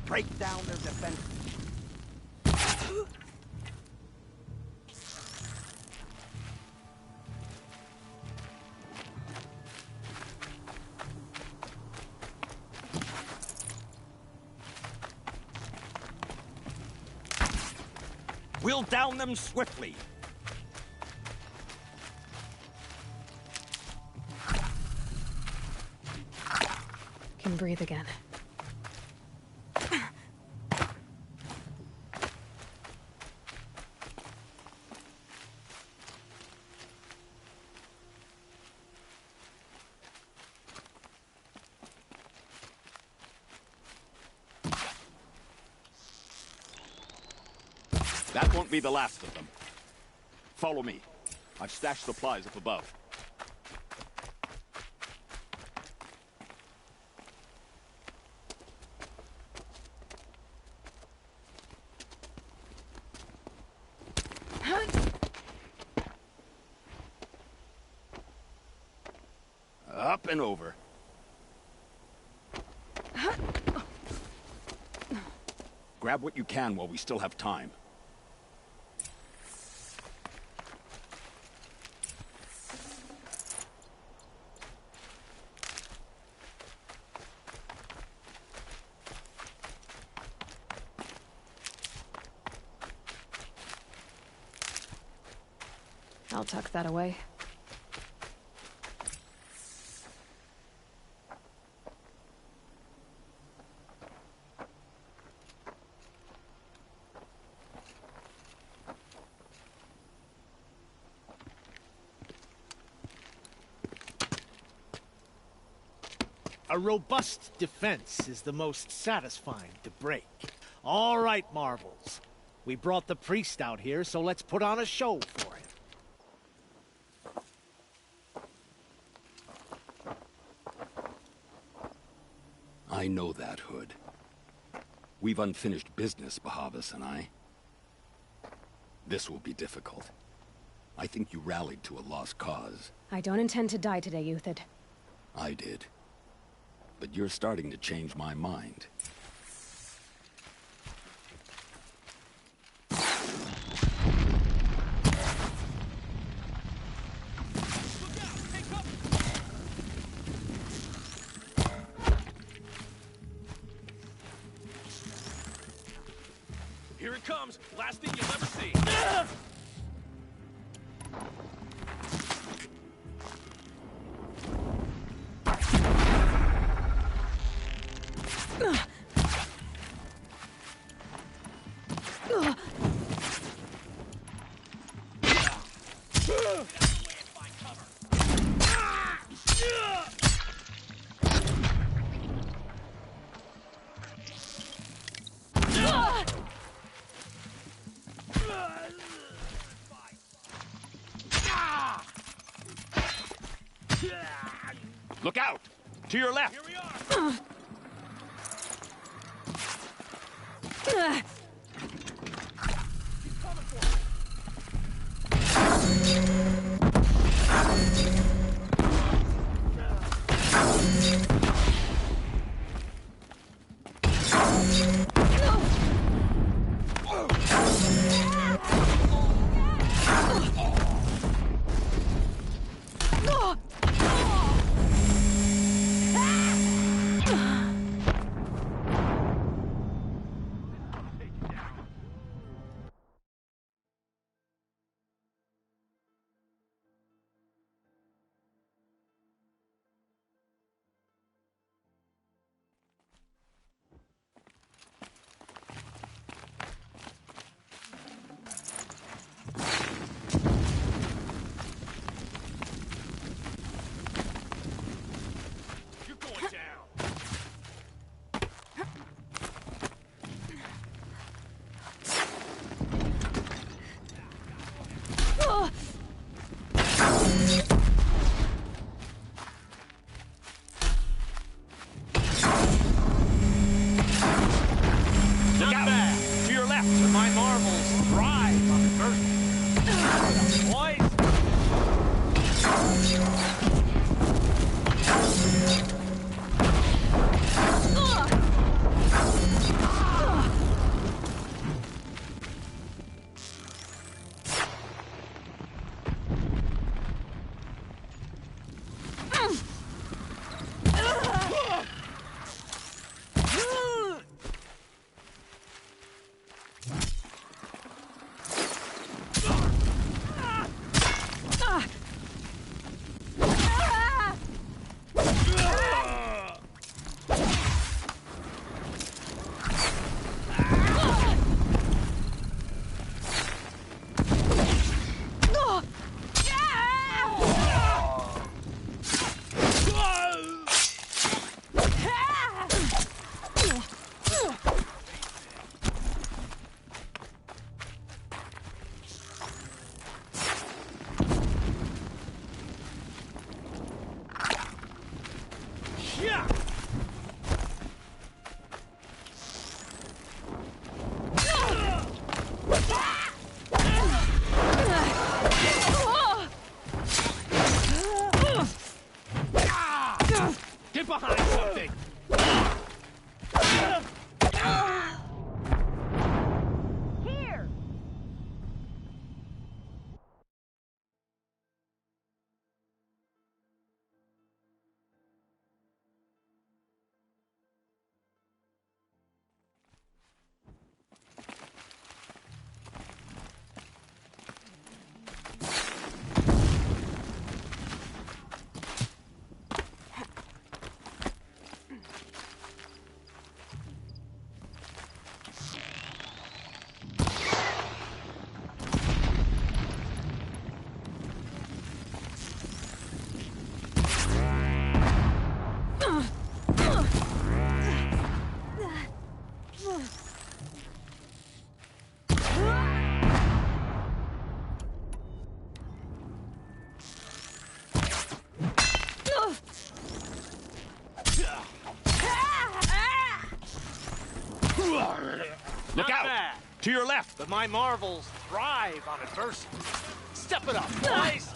Break down their defenses. We'll down them swiftly. Can breathe again. That won't be the last of them. Follow me. I've stashed supplies up above. Up and over. Grab what you can while we still have time. I'll tuck that away. A robust defense is the most satisfying to break. All right, Marvels. We brought the priest out here, so let's put on a show for him. I know that, Hood. We've unfinished business, Bahavas and I. This will be difficult. I think you rallied to a lost cause. I don't intend to die today, Uthid. I did. But you're starting to change my mind. Here it comes. Last thing you'll ever see. Look out! To your left! Here we are! Look out! Bad. To your left! But my marvels thrive on adversity. Step it up, boys!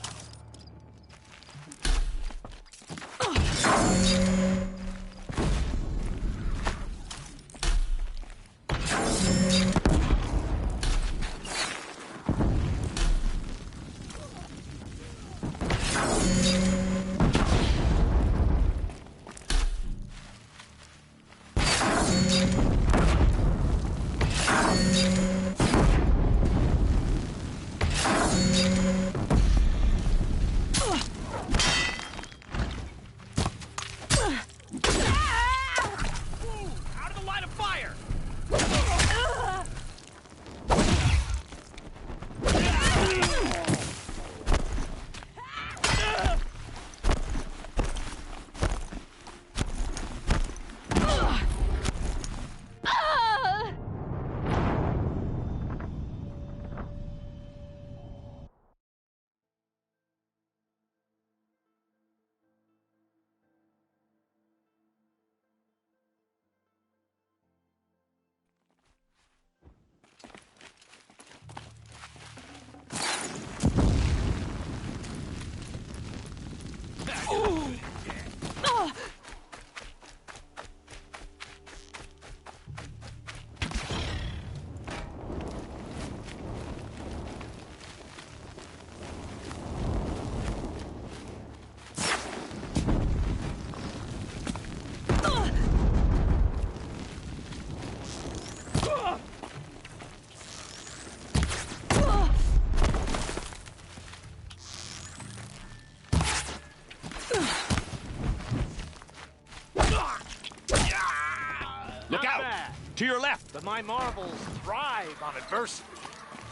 Look out! Bad. To your left! But my marvels thrive on adversity.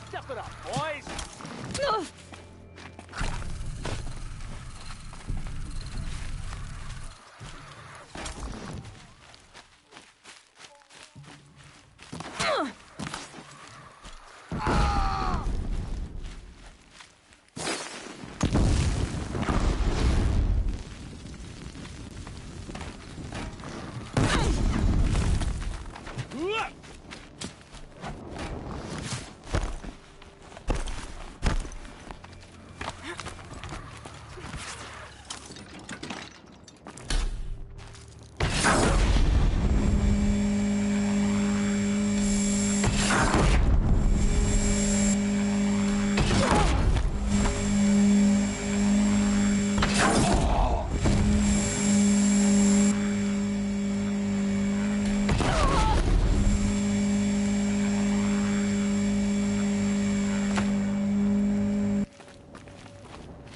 Step it up, boys!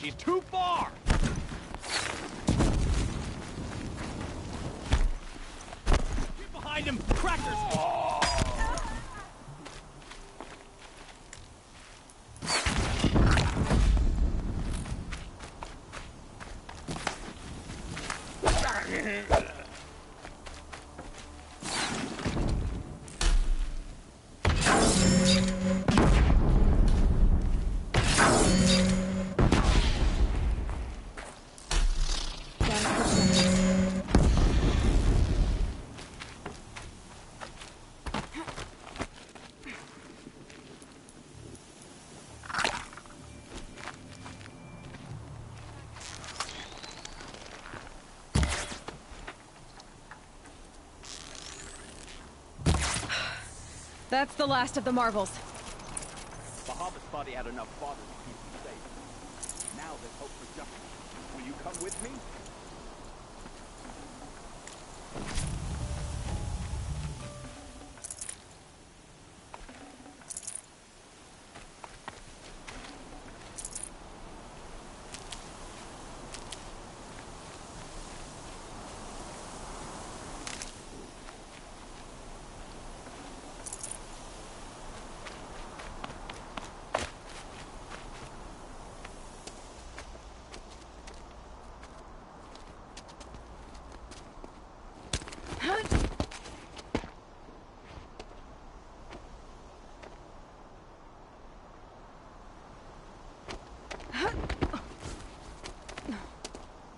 She's too far! Get behind him! Crackers! That's the last of the marvels. Bahamut's body had enough fodder to keep him safe. Now there's hope for justice. Will you come with me?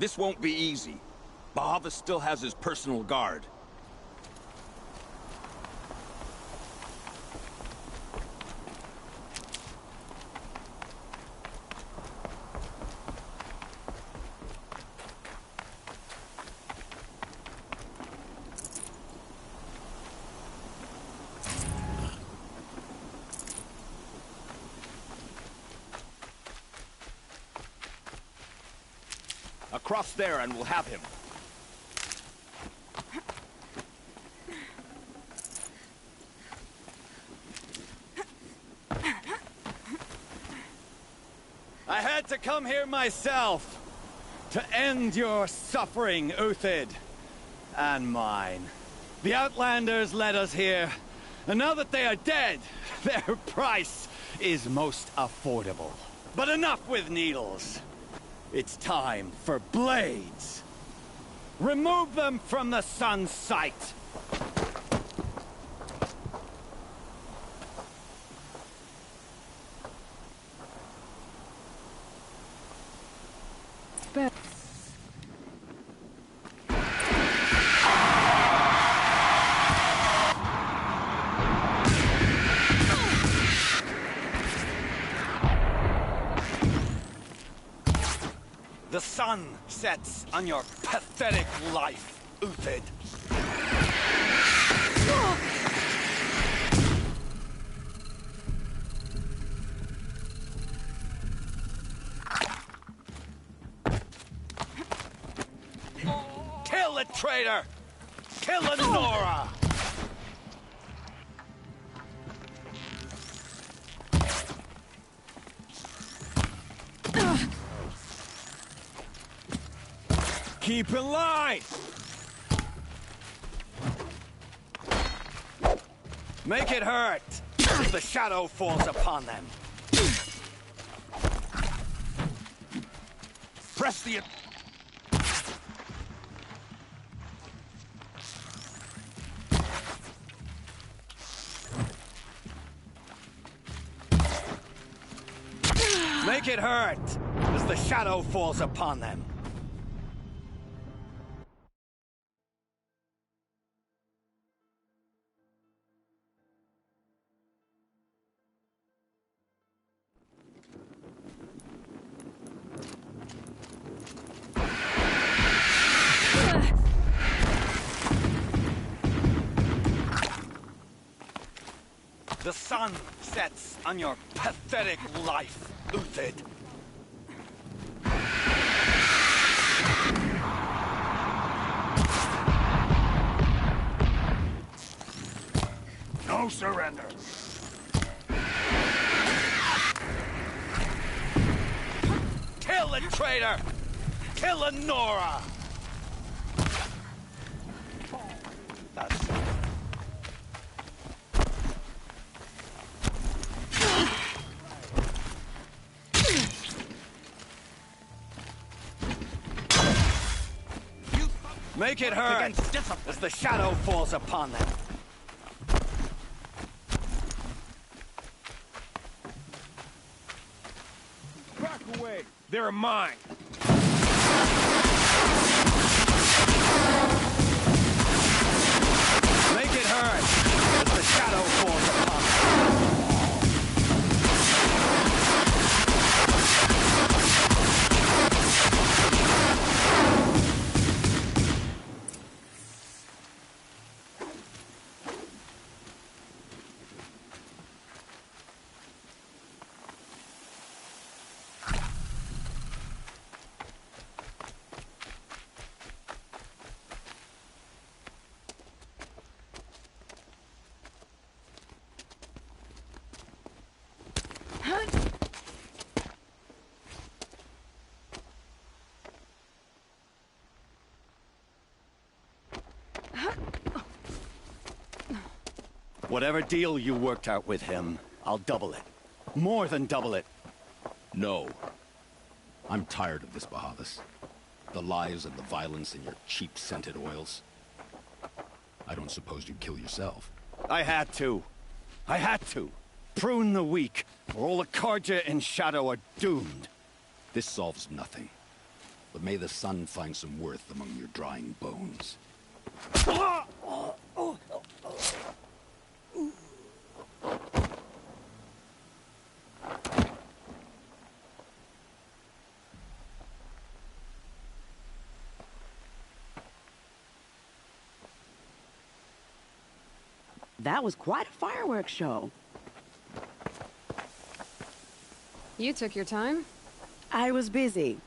This won't be easy. Bahavas still has his personal guard. Across there and we'll have him. I had to come here myself to end your suffering, Uthid. And mine. The Outlanders led us here, and now that they are dead, their price is most affordable. But enough with needles. It's time for blades. Remove them from the sun's sight. The sun sets on your pathetic life, Uthid. Kill the traitor! Kill the Nora! Keep in line! Make it hurt as the shadow falls upon them. Press the... Make it hurt as the shadow falls upon them. The sun sets on your pathetic life, Uthid. No surrender. Kill the traitor! Kill the Nora! That's it. Make it hurt as the shadow falls upon them. Back away! They're mine! Make it hurt as the shadow falls upon them. Whatever deal you worked out with him, I'll double it. More than double it. No. I'm tired of this, Bahavas. The lies and the violence and your cheap scented oils. I don't suppose you'd kill yourself. I had to. I had to. Prune the weak, or all the Karja in Shadow are doomed. This solves nothing. But may the sun find some worth among your drying bones. That was quite a fireworks show. You took your time? I was busy.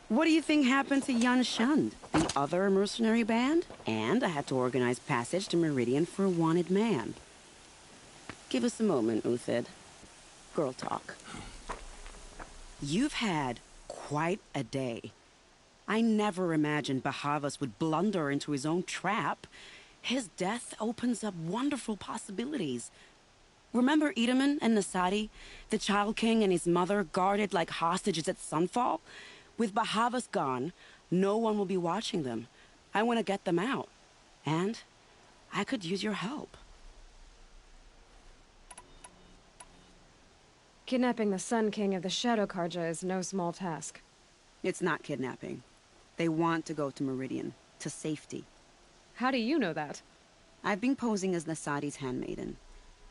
What do you think happened to Jan Shund, the other mercenary band? And I had to organize passage to Meridian for a wanted man. Give us a moment, Uthid. Girl talk. You've had quite a day. I never imagined Bahavas would blunder into his own trap. His death opens up wonderful possibilities. Remember Edaman and Nasadi, the Child King and his mother guarded like hostages at sunfall? With Bahavas gone, no one will be watching them. I want to get them out. And I could use your help. Kidnapping the Sun King of the Shadow Karja is no small task. It's not kidnapping. They want to go to Meridian, to safety. How do you know that? I've been posing as Nasadi's handmaiden.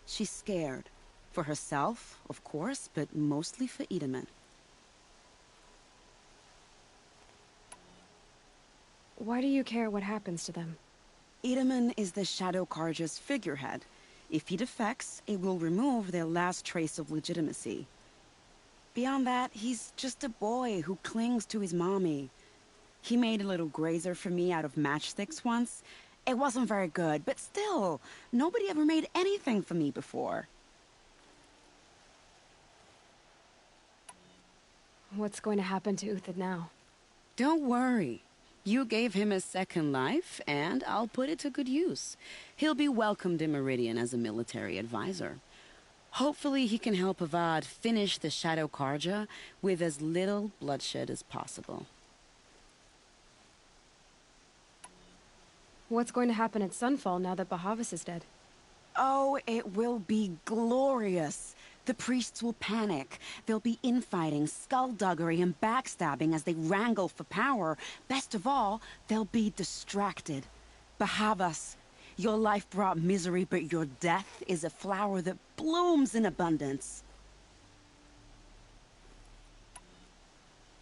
She's scared. For herself, of course, but mostly for Edaman. Why do you care what happens to them? Edaman is the Shadow Karja's figurehead. If he defects, it will remove their last trace of legitimacy. Beyond that, he's just a boy who clings to his mommy. He made a little grazer for me out of matchsticks once. It wasn't very good, but still, nobody ever made anything for me before. What's going to happen to Uthid now? Don't worry. You gave him a second life, and I'll put it to good use. He'll be welcomed in Meridian as a military advisor. Hopefully he can help Avad finish the Shadow Karja with as little bloodshed as possible. What's going to happen at Sunfall now that Bahavas is dead? Oh, it will be glorious. The priests will panic. There'll be infighting, skullduggery, and backstabbing as they wrangle for power. Best of all, they'll be distracted. Bahavas, your life brought misery, but your death is a flower that blooms in abundance.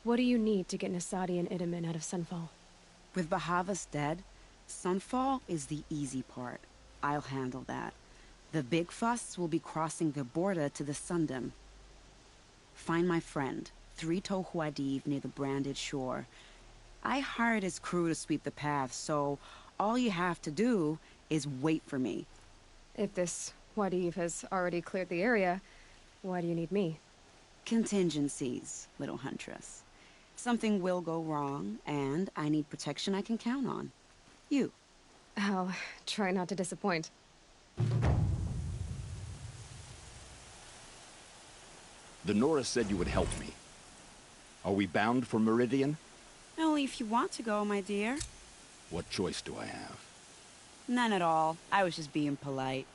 What do you need to get Nasadi and Edaman out of Sunfall? With Bahavas dead, Sunfall is the easy part. I'll handle that. The big fuss will be crossing the border to the Sundom. Find my friend, 3 Tohuadiv near the branded shore. I hired his crew to sweep the path, so all you have to do is wait for me. If this Wadiv has already cleared the area, why do you need me? Contingencies, little huntress. Something will go wrong, and I need protection I can count on. You. I'll try not to disappoint. The Nora said you would help me. Are we bound for Meridian? Only if you want to go, my dear. What choice do I have? None at all. I was just being polite.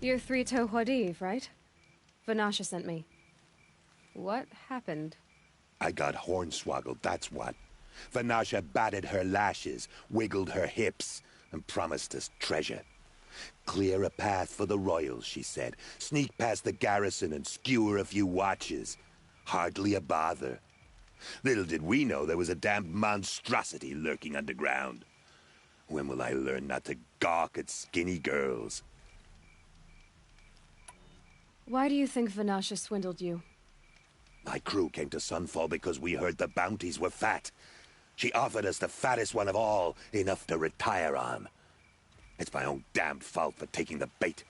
You're Three-Toe Huadiv, right? Vanasha sent me. What happened? I got hornswoggled, that's what. Vanasha batted her lashes, wiggled her hips, and promised us treasure. Clear a path for the royals, she said. Sneak past the garrison and skewer a few watches. Hardly a bother. Little did we know there was a damned monstrosity lurking underground. When will I learn not to gawk at skinny girls? Why do you think Vanasha swindled you? My crew came to Sunfall because we heard the bounties were fat. She offered us the fattest one of all, enough to retire on. It's my own damned fault for taking the bait.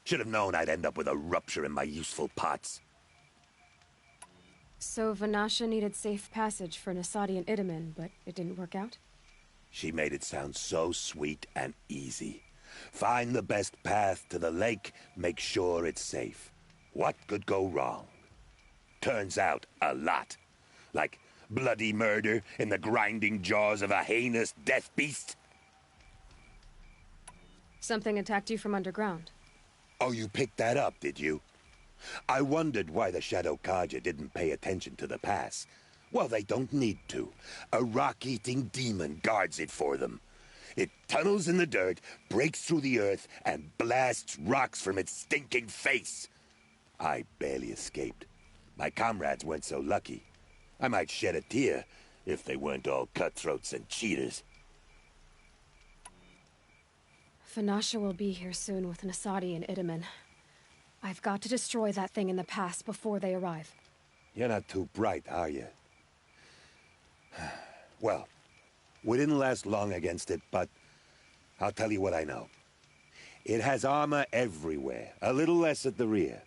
Should have known I'd end up with a rupture in my useful parts. So Vanasha needed safe passage for Nasadi and Itamen, but it didn't work out? She made it sound so sweet and easy. Find the best path to the lake, make sure it's safe. What could go wrong? Turns out, a lot. Like bloody murder in the grinding jaws of a heinous death beast. Something attacked you from underground. Oh, you picked that up, did you? I wondered why the Shadow Karja didn't pay attention to the pass. Well, they don't need to. A rock-eating demon guards it for them. It tunnels in the dirt, breaks through the earth, and blasts rocks from its stinking face. I barely escaped. My comrades weren't so lucky. I might shed a tear if they weren't all cutthroats and cheaters. Vanasha will be here soon with Nasadi and Itamen. I've got to destroy that thing in the pass before they arrive. You're not too bright, are you? Well, we didn't last long against it, but I'll tell you what I know. It has armor everywhere, a little less at the rear.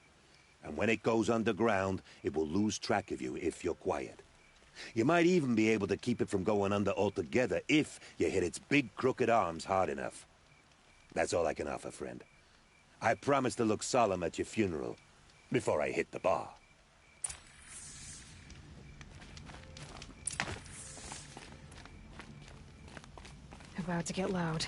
And when it goes underground, it will lose track of you if you're quiet. You might even be able to keep it from going under altogether if you hit its big crooked arms hard enough. That's all I can offer, friend. I promise to look solemn at your funeral before I hit the bar. About to get loud.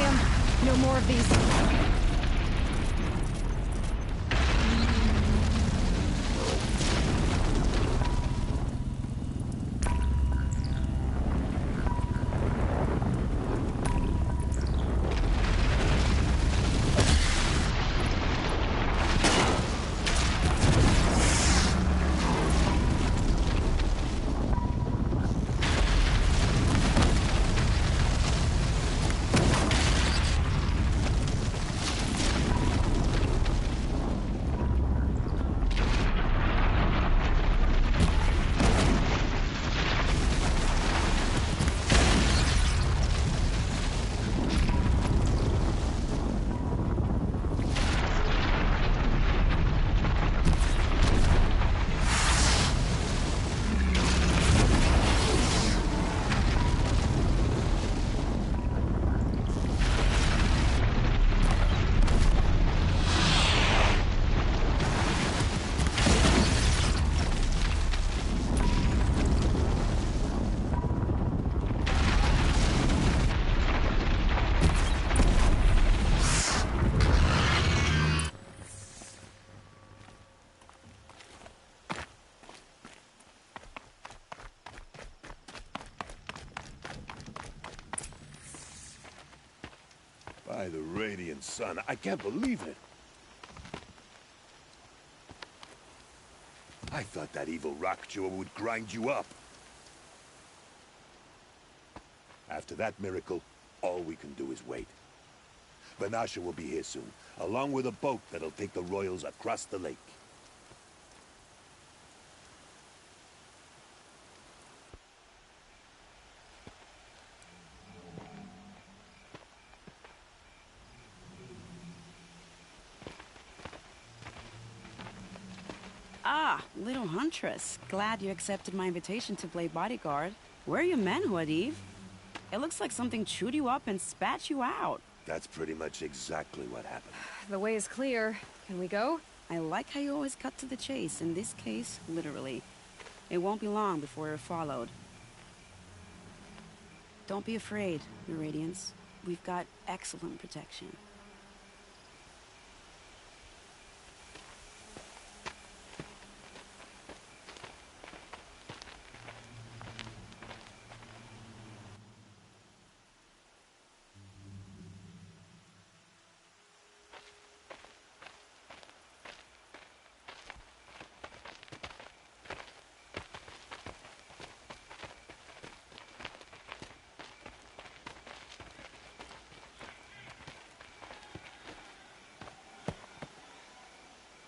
Damn, no more of these. By the radiant sun, I can't believe it. I thought that evil rock chewer would grind you up. After that miracle, all we can do is wait. Vanasha will be here soon, along with a boat that'll take the royals across the lake. Ah, little huntress. Glad you accepted my invitation to play bodyguard. Where are your men, Huadiv? It looks like something chewed you up and spat you out. That's pretty much exactly what happened. The way is clear. Can we go? I like how you always cut to the chase. In this case, literally. It won't be long before we're followed. Don't be afraid, Your Radiance. We've got excellent protection.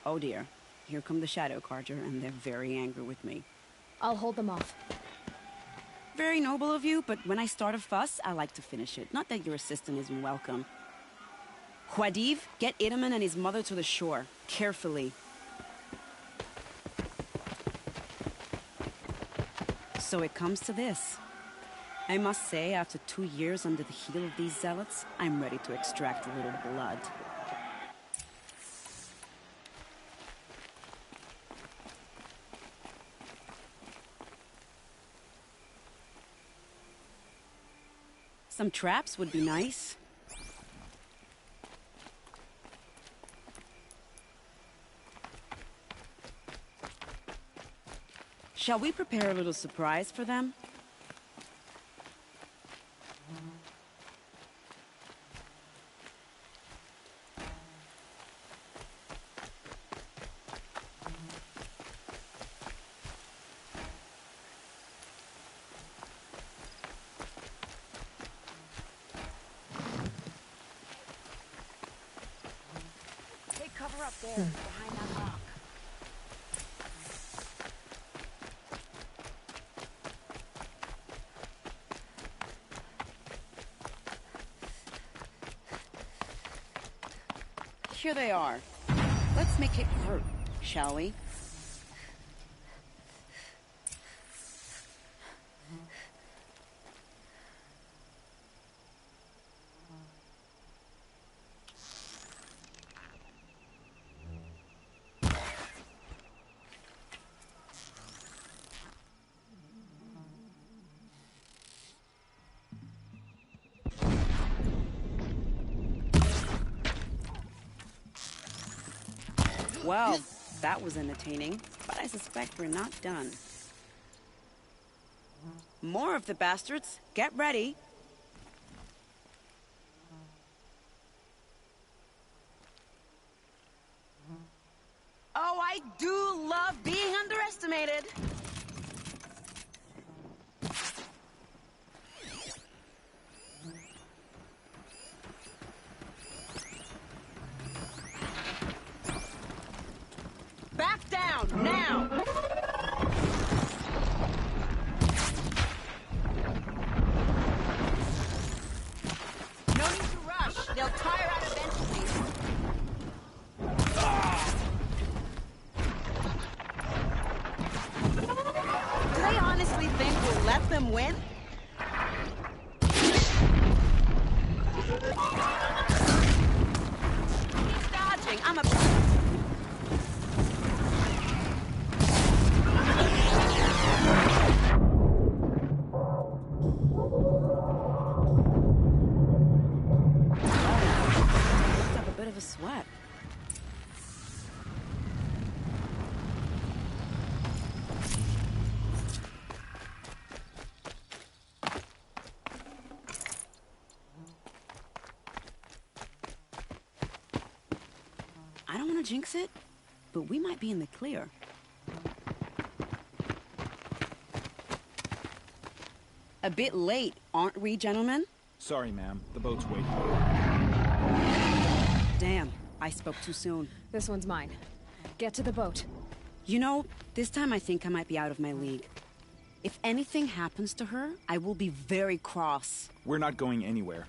Oh dear, here come the Shadow Carja, and they're very angry with me. I'll hold them off. Very noble of you, but when I start a fuss, I like to finish it. Not that your assistant isn't welcome. Huadiv, get Itaman and his mother to the shore. Carefully. So it comes to this. I must say, after 2 years under the heel of these zealots, I'm ready to extract a little blood. Some traps would be nice. Shall we prepare a little surprise for them? Cover up there, behind that rock. Here they are. Let's make it hurt, shall we? Well, that was entertaining, but I suspect we're not done. More of the bastards. Get ready. Oh, I do love being underestimated. Back down, now! No need to rush. They'll tire out eventually. Do they honestly think we'll let them win? Keep dodging. I'm a... Sweat. I don't want to jinx it, but we might be in the clear. A bit late, aren't we, gentlemen? Sorry, ma'am. The boat's waiting. Damn, I spoke too soon. This one's mine. Get to the boat. You know, this time I think I might be out of my league. If anything happens to her, I will be very cross. We're not going anywhere.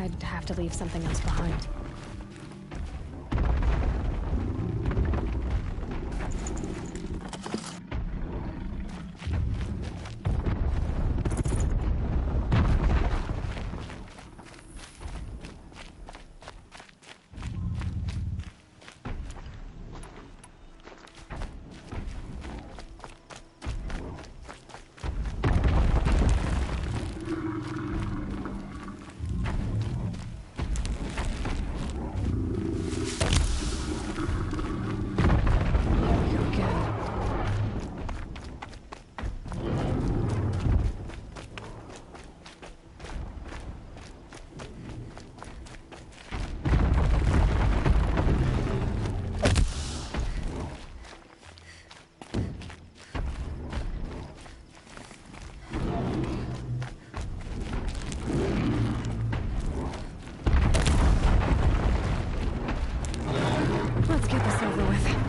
I'd have to leave something else behind. Let's get this over with.